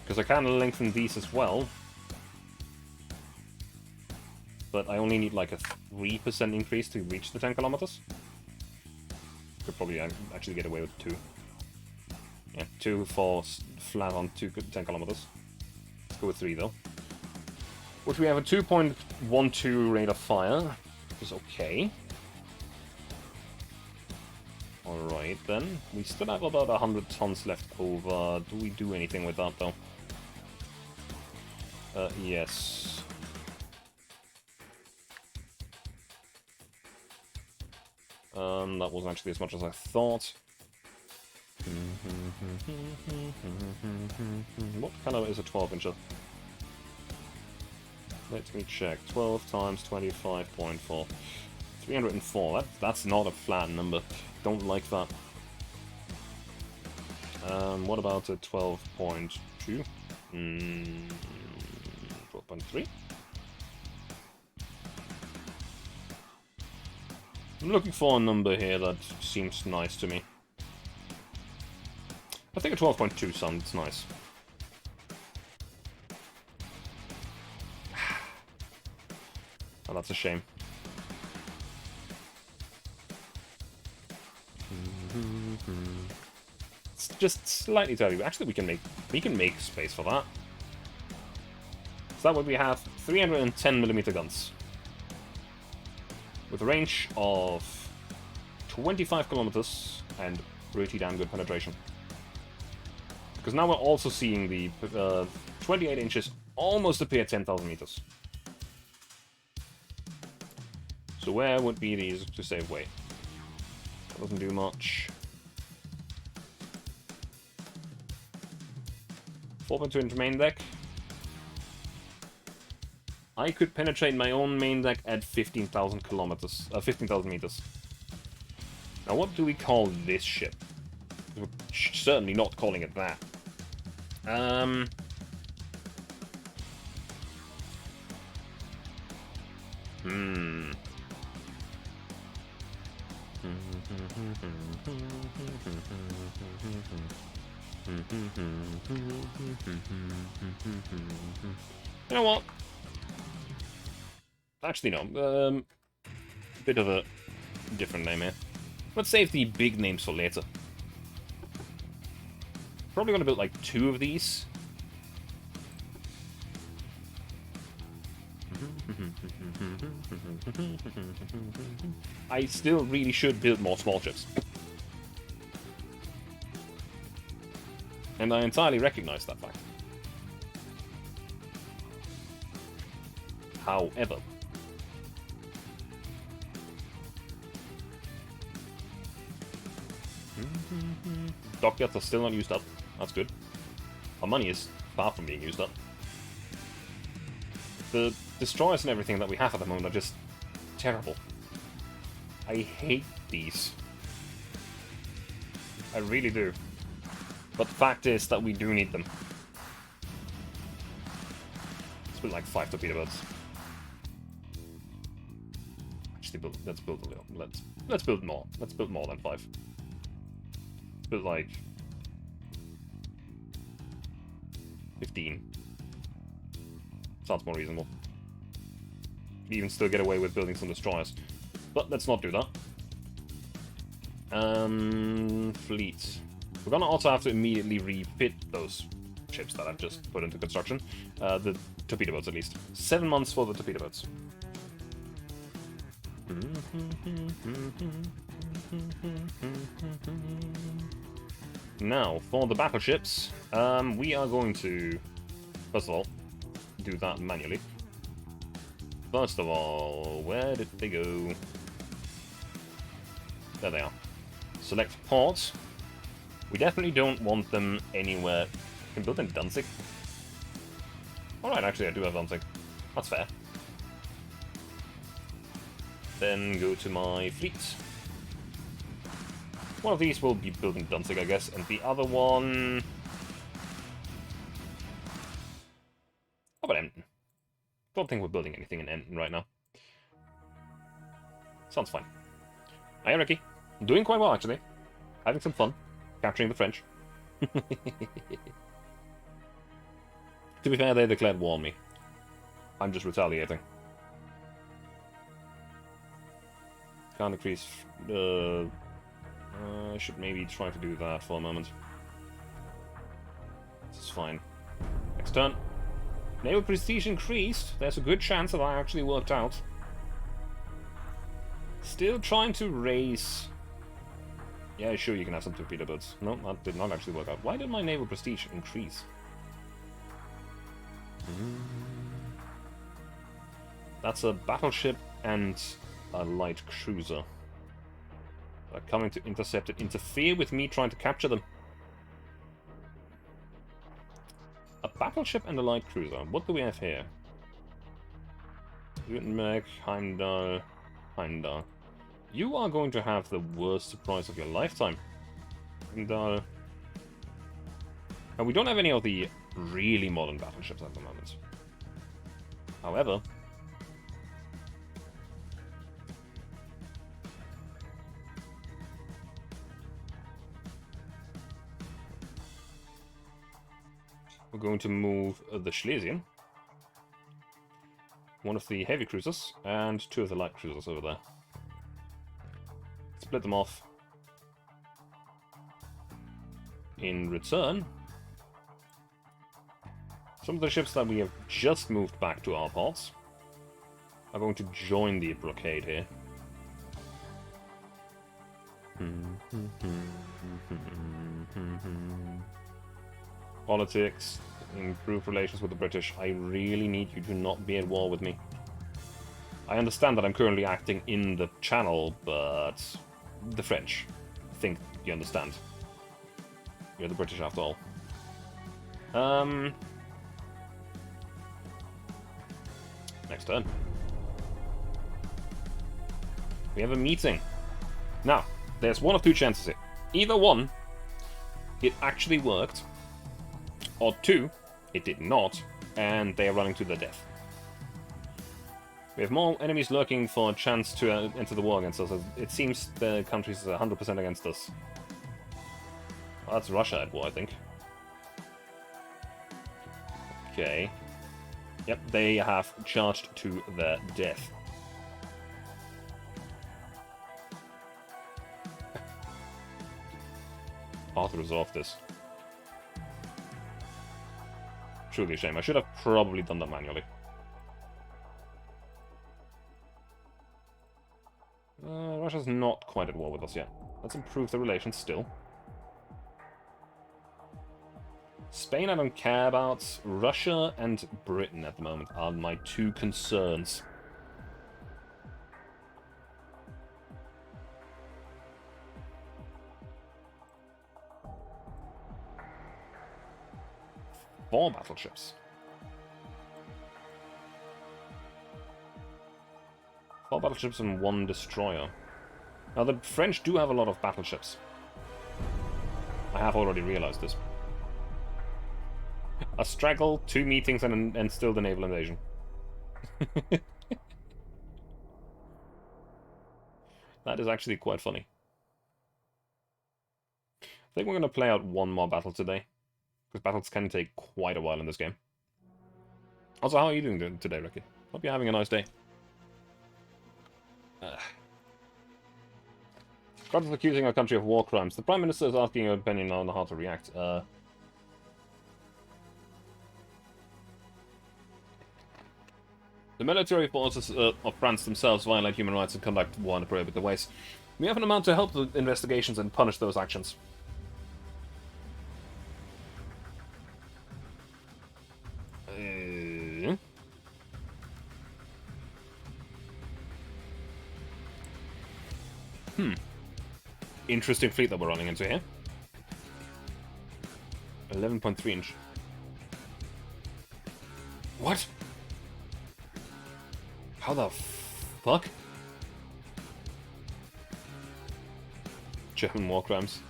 Because I can lengthen these as well. But I only need like a 3% increase to reach the 10 kilometers. Could probably actually get away with 2. Yeah, 2 for flat on 10 kilometers. Let's go with 3 though. Which we have a 2.12 rate of fire, which is okay. Alright then, we still have about 100 tons left over. Do we do anything with that though? Yes. That wasn't actually as much as I thought. What color is a 12-incher? Let me check. 12 times 25.4. 304. That's not a flat number. Don't like that. What about a 12.2? 12.3? I'm looking for a number here that seems nice to me. I think a 12.2 sounds nice. Oh, that's a shame. It's just slightly too heavy. Actually, we can make space for that. So that way we have 310mm guns with a range of 25 kilometers and pretty damn good penetration. Because now we're also seeing the 28 inches almost appear at 10,000 meters. So where would be these to save weight? That doesn't do much. 4.2 inch main deck. I could penetrate my own main deck at 15,000 kilometers, 15,000 meters. Now, what do we call this ship? We're certainly not calling it that. You know what? Actually, no. Bit of a different name here. Let's save the big names for later. Probably gonna build like 2 of these. I still really should build more small ships. And I entirely recognize that fact. However, dockyards are still not used up. That's good. Our money is far from being used up. The destroyers and everything that we have at the moment are just terrible. I hate these. I really do. But the fact is that we do need them. Let's build like 5 torpedo boats. Actually, let's build a little. Let's build more. Let's build more than 5. But like 15 sounds more reasonable. You even still get away with building some destroyers. But let's not do that. Fleets. We're gonna also have to immediately refit those ships that I've just put into construction. The torpedo boats, at least. 7 months for the torpedo boats. Now, for the battleships, we are going to, first of all, do that manually. First of all, where did they go? There they are. Select ports. We definitely don't want them anywhere. We can build in Danzig. Alright, actually I do have Danzig. That's fair. Then go to my fleet. One of these will be built in Danzig, I guess, and the other one... How about Emden? Don't think we're building anything in Emden right now. Sounds fine. Hi, Ricky. Doing quite well, actually. Having some fun. Capturing the French. To be fair, they declared war on me. I'm just retaliating. Can't increase... I should maybe try to do that for a moment. This is fine. Next turn. Naval prestige increased. There's a good chance that I actually worked out. Still trying to raise... Yeah, sure, you can have some torpedo boats. No, that did not actually work out. Why did my naval prestige increase? That's a battleship and a light cruiser. They're coming to intercept and interfere with me trying to capture them. A battleship and a light cruiser. What do we have here? Württemberg, Heimdall, Heimdall. You are going to have the worst surprise of your lifetime. Heimdall. And we don't have any of the really modern battleships at the moment. However... we're going to move the Schlesien, one of the heavy cruisers, and 2 of the light cruisers over there. Split them off. In return, some of the ships that we have just moved back to our ports are going to join the blockade here. Politics, improve relations with the British. I really need you to not be at war with me. I understand that I'm currently acting in the channel, but the French think you understand. You're the British after all. Next turn. We have a meeting. Now, there's one of 2 chances here. Either 1, it actually worked, or 2, it did not, and they are running to their death. We have more enemies lurking for a chance to enter the war against us. It seems the country is 100% against us. Well, that's Russia at war, I think. Okay. Yep, they have charged to their death. Hard to resolve this. Truly a shame. I should have probably done that manually. Russia's not quite at war with us yet. Let's improve the relations still. Spain I don't care about. Russia and Britain at the moment are my 2 concerns. Four battleships. 4 battleships and 1 destroyer. Now the French do have a lot of battleships. I have already realized this. A straggle, 2 meetings, and still the naval invasion. That is actually quite funny. think we're going to play out one more battle today. Because battles can take quite a while in this game. Also, how are you doing today, Ricky? Hope you're having a nice day. God is accusing our country of war crimes. The Prime Minister is asking your opinion on how to react. The military forces of France themselves violate human rights and conduct war in appropriate ways. We have an amount to help the investigations and punish those actions. Interesting fleet that we're running into here. 11.3 inch. What? How the fuck? German war crimes.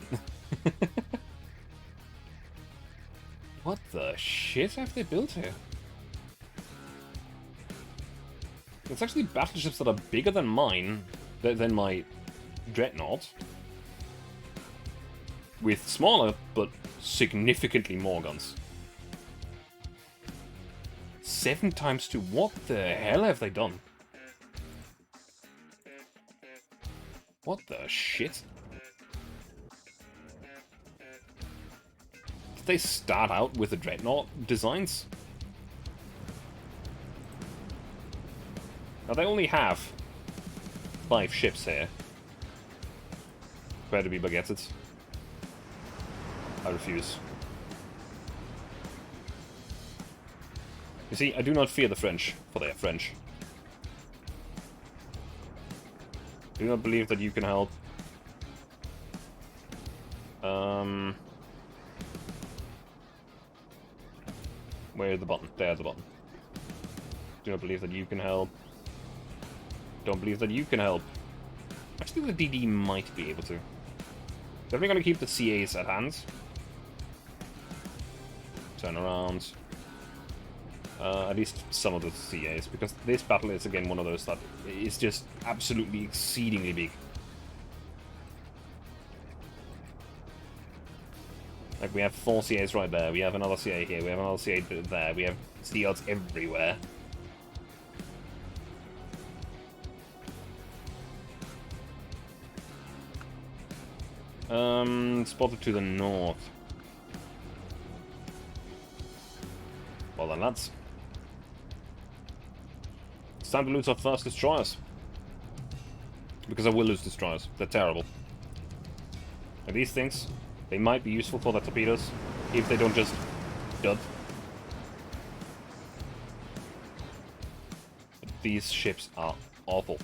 What the shit have they built here? It's actually battleships that are bigger than mine, than my dreadnought. With smaller, but significantly more guns. 7 times 2. What the hell have they done? What the shit? Did they start out with the dreadnought designs? Now they only have 5 ships here. Better be baguetted. I refuse. You see, I do not fear the French, for they are French. Do not believe that you can help. Where's the button? There's the button. Do not believe that you can help. Don't believe that you can help. Actually, the DD might be able to. Definitely going to keep the CAs at hand. Turn around. At least some of the CAs, because this battle is again one of those that is just absolutely exceedingly big. Like, we have 4 CAs right there, we have another CA here, we have another CA there, we have CLs everywhere. Spotted to the north. Well then, lads. It's time to lose our first destroyers. Because I will lose destroyers. They're terrible. And these things, they might be useful for the torpedoes, if they don't just dud. But these ships are awful.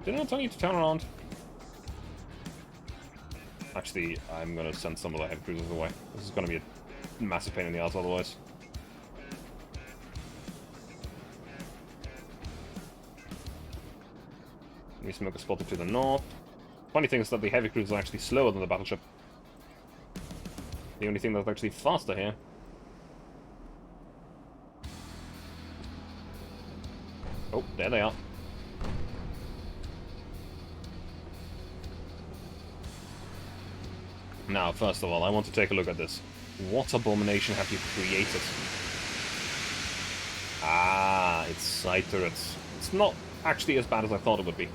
Didn't I tell you to turn around? Actually, I'm gonna send some of the heavy cruisers away. This is gonna be a massive pain in the ass otherwise. We smoke a spotted to the north. Funny thing is that the heavy cruisers are actually slower than the battleship. The only thing that's actually faster here. Oh, there they are. Now, first of all, I want to take a look at this. What abomination have you created? Ah, it's side turrets. It's not actually as bad as I thought it would be.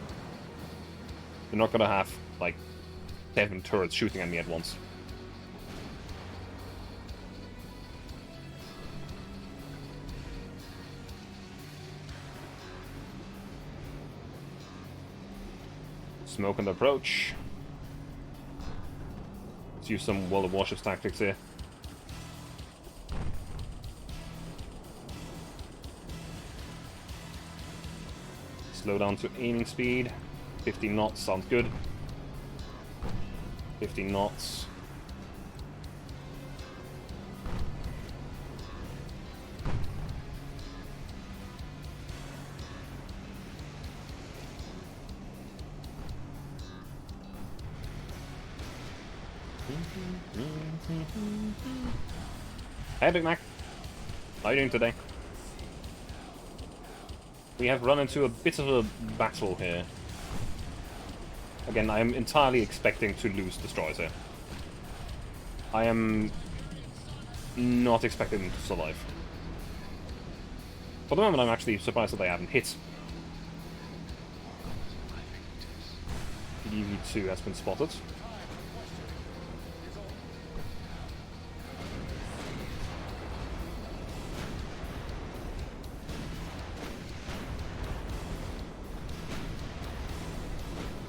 They're not gonna have, like, 7 turrets shooting at me at once. Smoke and approach. Let's use some World of Warships tactics here. Slow down to aiming speed. 15 knots sounds good. 15 knots. Hey, Big Mac. How are you doing today? We have run into a bit of a battle here. Again, I am entirely expecting to lose destroyers here. I am not expecting them to survive. For the moment, I'm actually surprised that they haven't hit. UV2 has been spotted.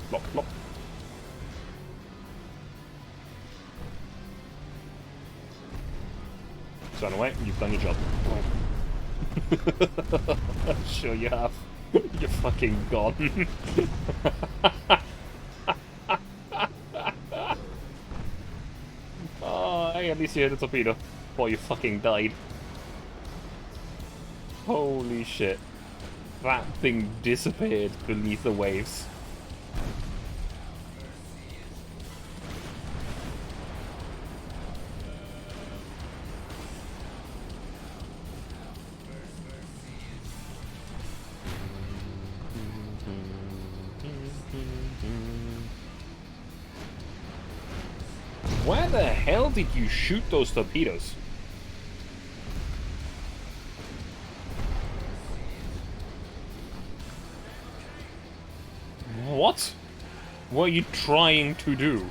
Plop, plop. Run away, you've done your job. Sure you have. You're fucking gone. Oh, hey, at least you hit a torpedo before you fucking died. Holy shit. That thing disappeared beneath the waves. Where the hell did you shoot those torpedoes? What were you trying to do?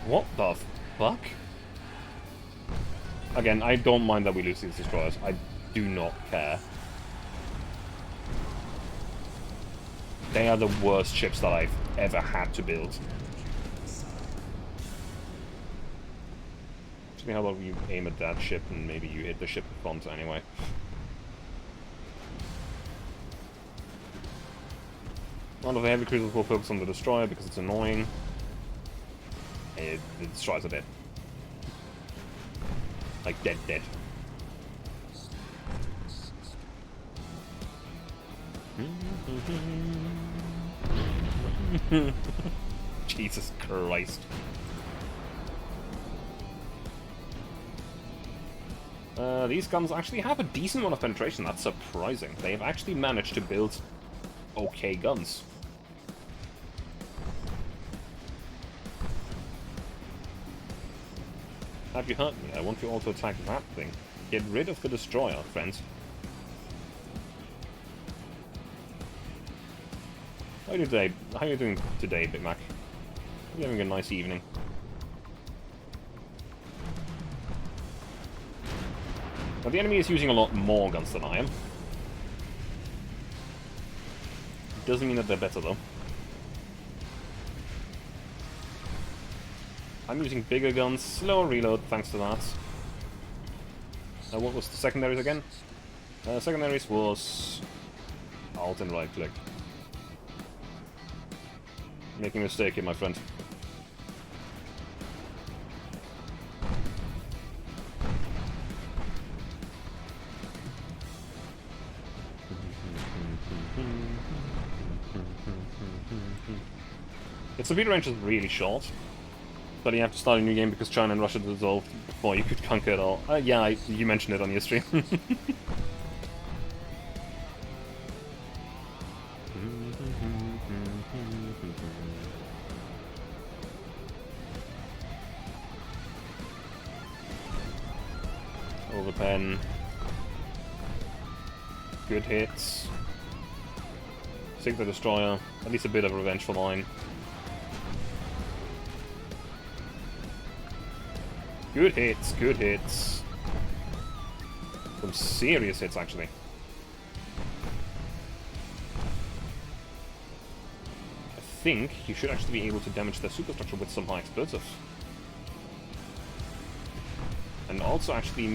What the fuck? Again, I don't mind that we lose these destroyers. I do not care. They are the worst ships that I've ever had to build. Actually, how about you aim at that ship and maybe you hit the ship in front anyway. One of the heavy cruisers will focus on the destroyer because it's annoying. The destroyers are dead. Like dead. Jesus Christ. These guns actually have a decent amount of penetration. That's surprising. They've actually managed to build okay guns. Have you hurt me? I want you all to attack that thing. Get rid of the destroyer, friends. How are you doing today, Big Mac? Hope you're having a nice evening. Now, the enemy is using a lot more guns than I am. Doesn't mean that they're better, though. I'm using bigger guns, slower reload, thanks to that. What was the secondaries again? Secondaries was Alt and right click. Making a mistake here, my friend. Its speed range is really short, but you have to start a new game because China and Russia dissolved before you could conquer it all. Yeah, you mentioned it on your stream. Overpen. Good hits. Sink the destroyer. At least a bit of revenge for mine. Good hits, good hits. Some serious hits, actually. I think you should actually be able to damage their superstructure with some high explosive. And also, actually,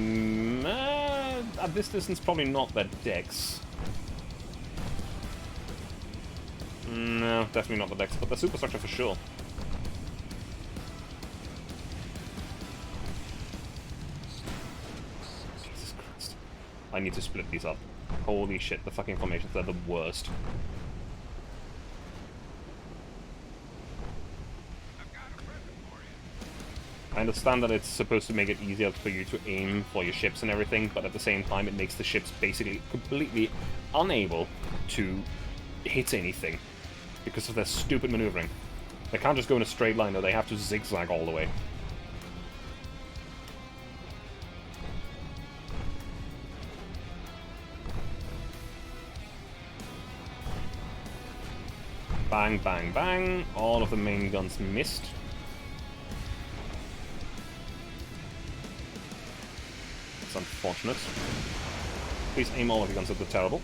at this distance, probably not their decks. No, definitely not the decks, but the superstructure for sure. Jesus Christ. I need to split these up. Holy shit, the fucking formations are the worst. I understand that it's supposed to make it easier for you to aim for your ships and everything, but at the same time it makes the ships basically completely unable to hit anything because of their stupid maneuvering. They can't just go in a straight line, though. They have to zigzag all the way. Bang, bang, bang. All of the main guns missed. It's unfortunate. Please aim all of your guns at the terrible.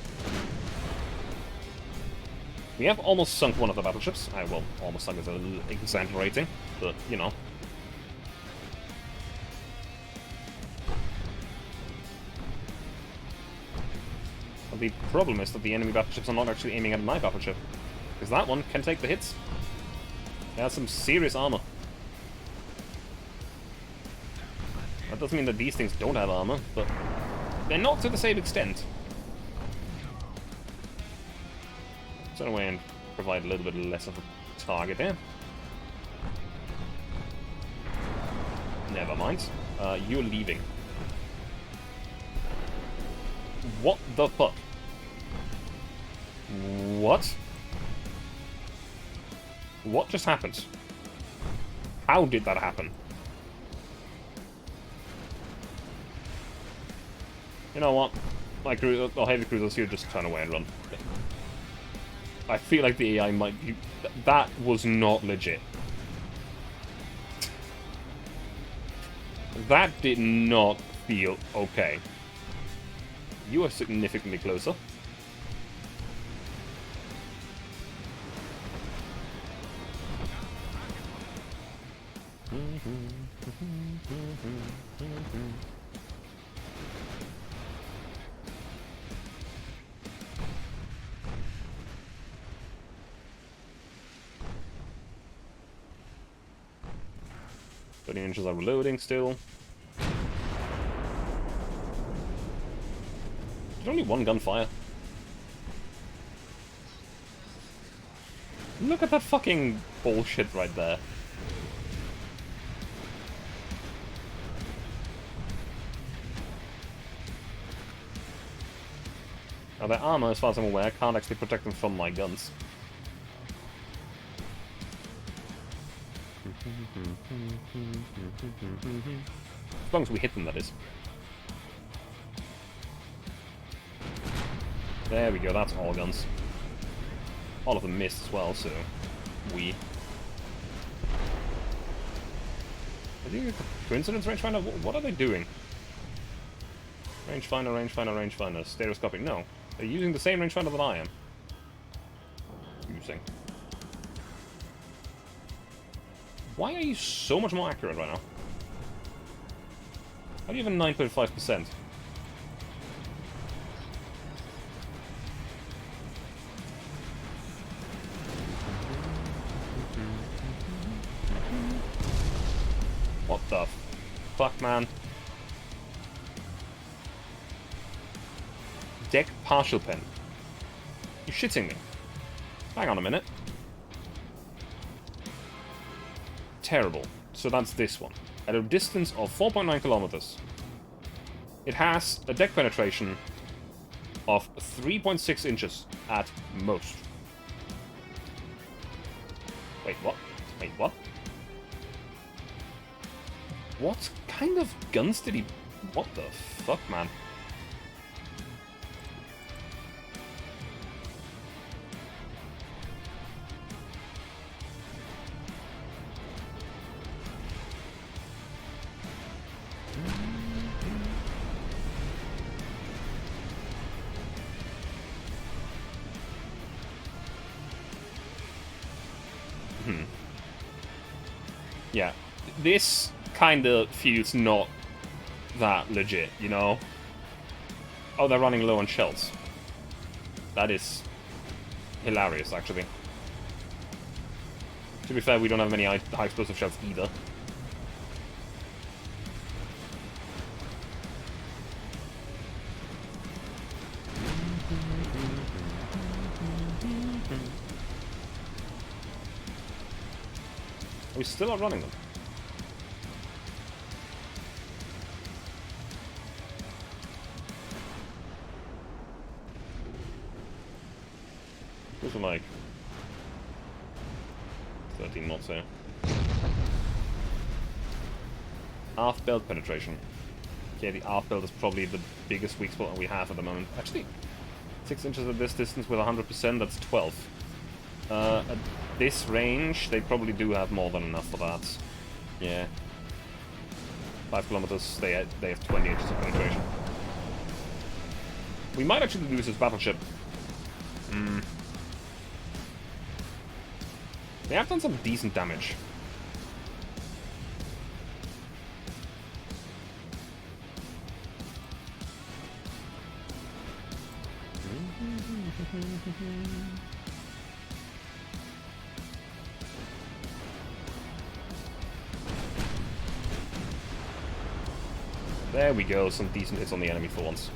We have almost sunk one of the battleships. Well, almost sunk is a little exaggerating, but, you know. But the problem is that the enemy battleships are not actually aiming at my battleship. Because that one can take the hits. It has some serious armor. That doesn't mean that these things don't have armor, but they're not to the same extent. So away and provide a little bit less of a target there. Never mind. You're leaving. What the fuck? What? What just happened? How did that happen? You know what? My crew, heavy cruisers here, just turn away and run. I feel like the AI might... That was not legit. That did not feel okay. You are significantly closer. The engines are reloading still. Did only one gun fire? Look at that fucking bullshit right there. Now their armor, as far as I'm aware, can't actually protect them from my guns. As long as we hit them, that is. There we go, that's all guns. All of them missed as well, so... Are you coincidence rangefinder? What are they doing? Rangefinder, rangefinder, rangefinder. Stereoscopic. No. They're using the same rangefinder that I am. Using. Why are you so much more accurate right now? How do you have a 9.5%? What the fuck, man? Deck partial pen. You shitting me? Hang on a minute. Terrible. So that's this one. At a distance of 4.9 kilometers. It has a deck penetration of 3.6 inches at most. Wait, what? Wait, what? What kind of guns did he... What the fuck, man? Yeah, this kind of feels not that legit, you know? Oh, they're running low on shells. That is hilarious, actually. To be fair, we don't have many high explosive shells either. We still are running them. Those are like 13 knots here. Aft belt penetration. Okay, the aft belt is probably the biggest weak spot we have at the moment. Actually, 6 inches at this distance with 100%, that's 12. At this range, they probably do have more than enough for that. Yeah. 5 kilometers, they have 20 inches of penetration. We might actually lose this battleship. They have done some decent damage. There we go, some decent hits on the enemy for once.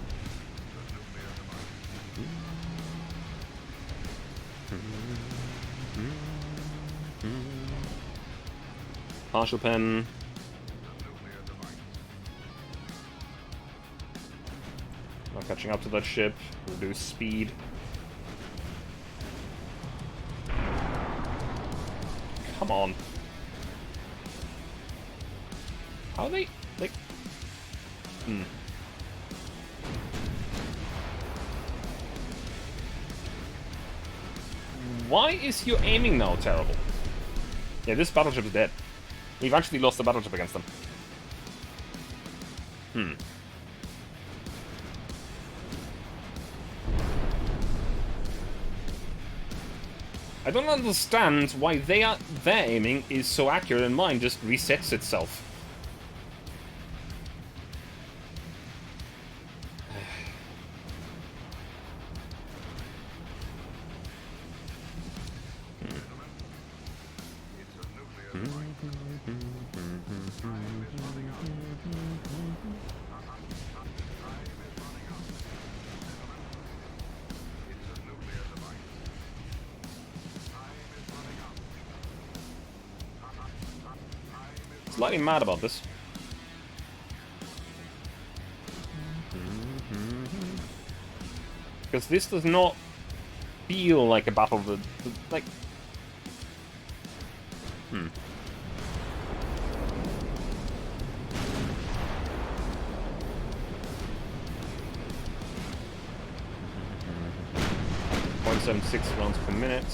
Partial pen. Not catching up to that ship. Reduce speed. Come on. How are they... like... Why is your aiming now terrible? Yeah, this battleship is dead. We've actually lost the battleship against them. I don't understand why their aiming is so accurate and mine just resets itself. Slightly mad about this. Because this does not feel like a battle that like... 0.76 rounds per minute.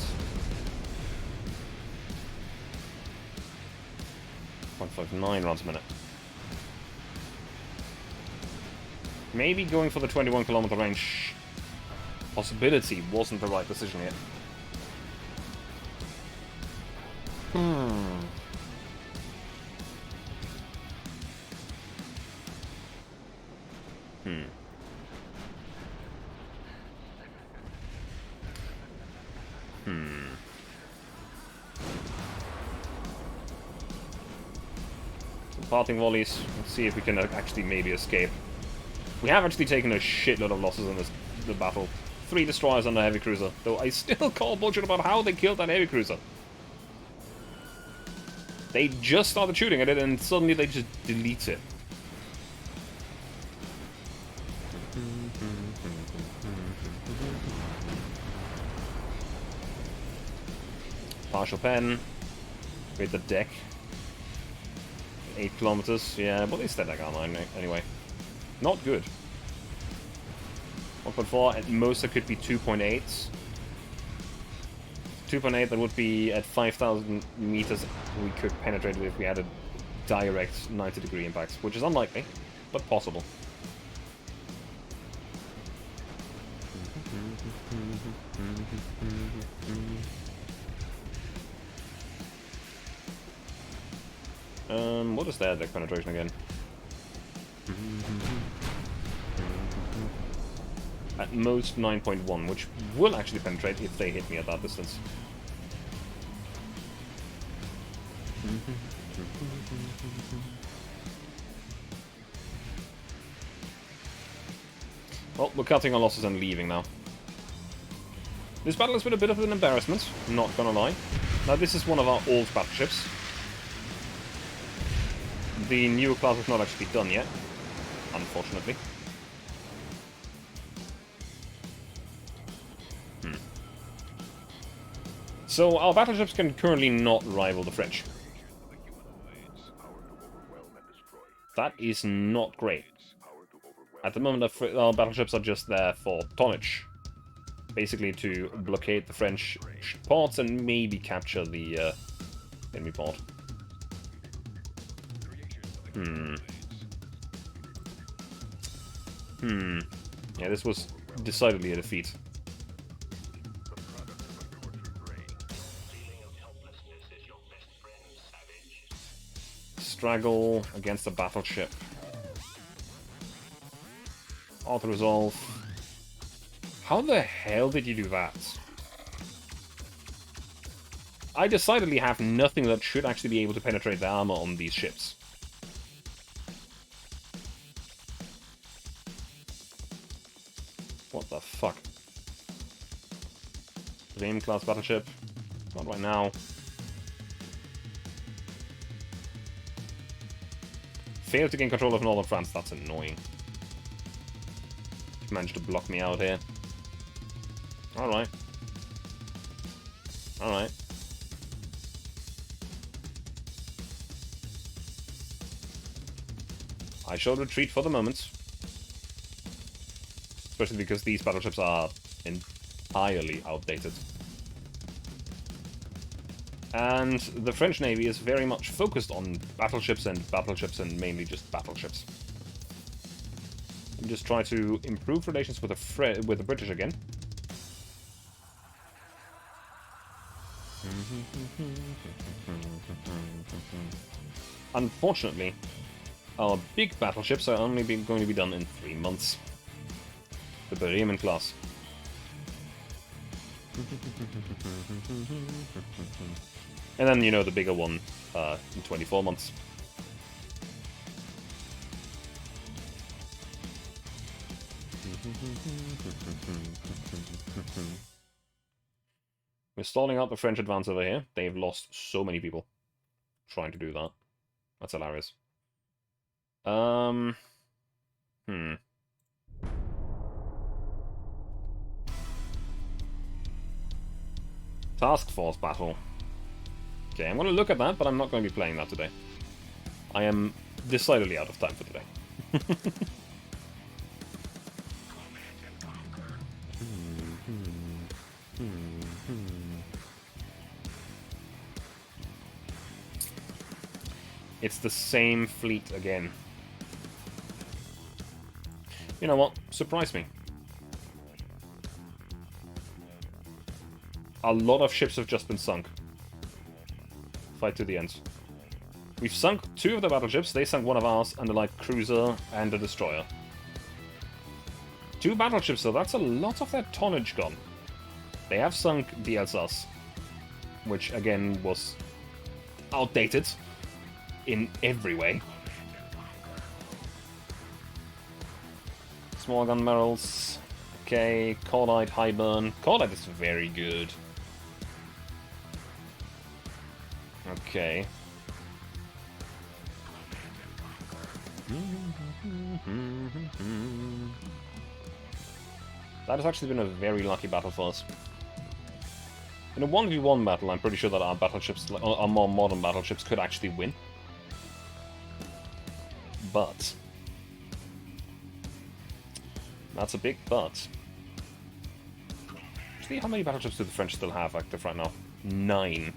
0.59 rounds a minute. Maybe going for the 21-kilometer range possibility wasn't the right decision yet. Parting volleys. Let's see if we can actually maybe escape. We have actually taken a shitload of losses in the battle. 3 destroyers and a heavy cruiser. Though I still call bullshit about how they killed that heavy cruiser. They just started shooting at it and suddenly they just delete it. Partial pen. With the deck. 8 kilometers, yeah, but it's static armor anyway. Not good. 1.4, at most it could be 2.8. 2.8, that would be at 5,000 meters we could penetrate if we had a direct 90-degree impact, which is unlikely, but possible. What is their deck penetration again? At most 9.1, which will actually penetrate if they hit me at that distance. Well, we're cutting our losses and leaving now. This battle has been a bit of an embarrassment, not gonna lie. Now, this is one of our old battleships. The newer class is not actually done yet, unfortunately. So our battleships can currently not rival the French. That is not great. At the moment, our battleships are just there for tonnage. Basically to blockade the French ports and maybe capture the enemy port. Yeah, this was decidedly a defeat. Straggle against a battleship. Auto resolve. How the hell did you do that? I decidedly have nothing that should actually be able to penetrate the armor on these ships. What the fuck? Bremen-class battleship. Not right now. Failed to gain control of northern France. That's annoying. Managed to block me out here. Alright. Alright. I shall retreat for the moment. Especially because these battleships are entirely outdated. And the French Navy is very much focused on battleships and mainly just battleships. And just try to improve relations with the British again. Unfortunately, our big battleships are only going to be done in 3 months. The Bremen class. And then, you know, the bigger one in 24 months. We're stalling out the French advance over here. They've lost so many people trying to do that. That's hilarious. Task Force battle. Okay, I'm going to look at that, but I'm not going to be playing that today. I am decidedly out of time for today. It's the same fleet again. You know what? Surprise me. A lot of ships have just been sunk. Fight to the end. We've sunk 2 of the battleships, they sunk 1 of ours, and a light cruiser and a destroyer. 2 battleships though, that's a lot of their tonnage gone. They have sunk the Alsace, which again was outdated in every way. Small gun barrels. Okay, Cordite, high burn. Cordite is very good. Okay. That has actually been a very lucky battle for us. In a 1v1 battle, I'm pretty sure that our battleships, our more modern battleships, could actually win. But that's a big but. Actually, how many battleships do the French still have active right now? 9.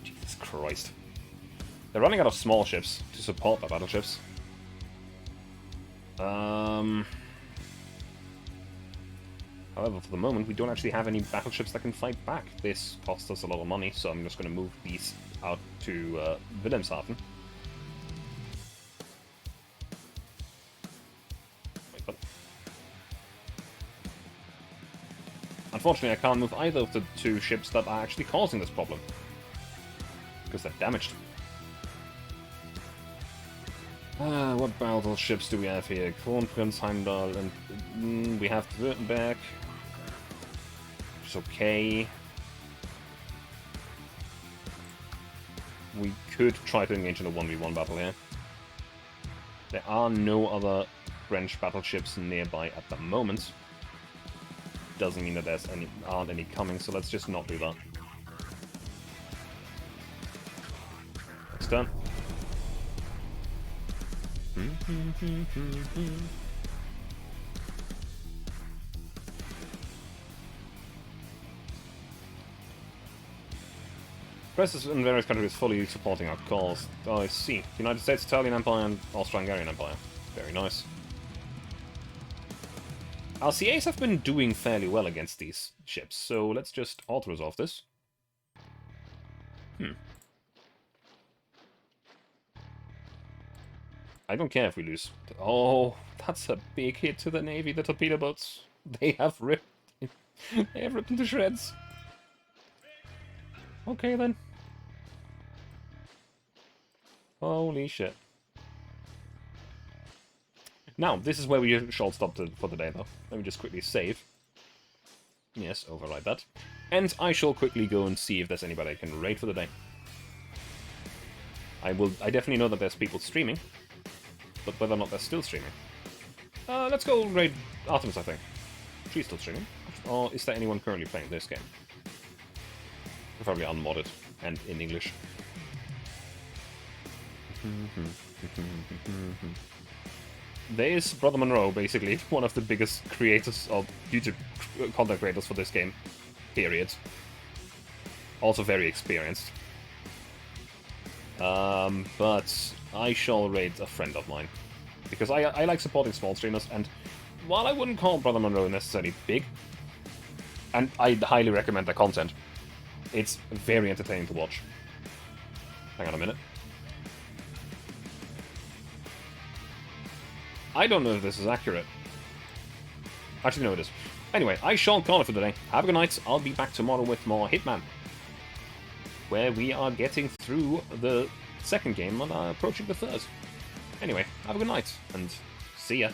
Jesus Christ. They're running out of small ships to support their battleships. However, for the moment, we don't actually have any battleships that can fight back. This costs us a lot of money, so I'm just going to move these out to Wilhelmshaven. Unfortunately, I can't move either of the 2 ships that are actually causing this problem. Because they're damaged. What battleships do we have here? Kronprinz, Heimdall, and we have Württemberg. Which is okay. We could try to engage in a 1v1 battle here. There are no other French battleships nearby at the moment. Doesn't mean that aren't any coming, so let's just not do that. Next turn. Press in various countries fully supporting our cause. Oh, I see. United States, Italian Empire, and Austro-Hungarian Empire. Very nice. Our CAs have been doing fairly well against these ships, so let's just auto-resolve this. I don't care if we lose. Oh, that's a big hit to the Navy, the torpedo boats. They have ripped... they have ripped into shreds. Okay, then. Holy shit. Now, this is where we shall stop for the day, though. Let me just quickly save. Yes, override that. And I shall quickly go and see if there's anybody I can raid for the day. I definitely know that there's people streaming, but whether or not they're still streaming. Let's go raid Artemis, I think. She's still streaming. Or is there anyone currently playing this game? Probably unmodded and in English. There is Brother Monroe, basically, one of the biggest creators of YouTube content creators for this game. Period. Also very experienced. But I shall raid a friend of mine. Because I like supporting small streamers, and while I wouldn't call Brother Monroe necessarily big, and I highly recommend their content, it's very entertaining to watch. Hang on a minute. I don't know if this is accurate. Actually, no, it is. Anyway, I shall call it for today. Have a good night. I'll be back tomorrow with more Hitman, where we are getting through the second game and are approaching the third. Anyway, have a good night, and see ya.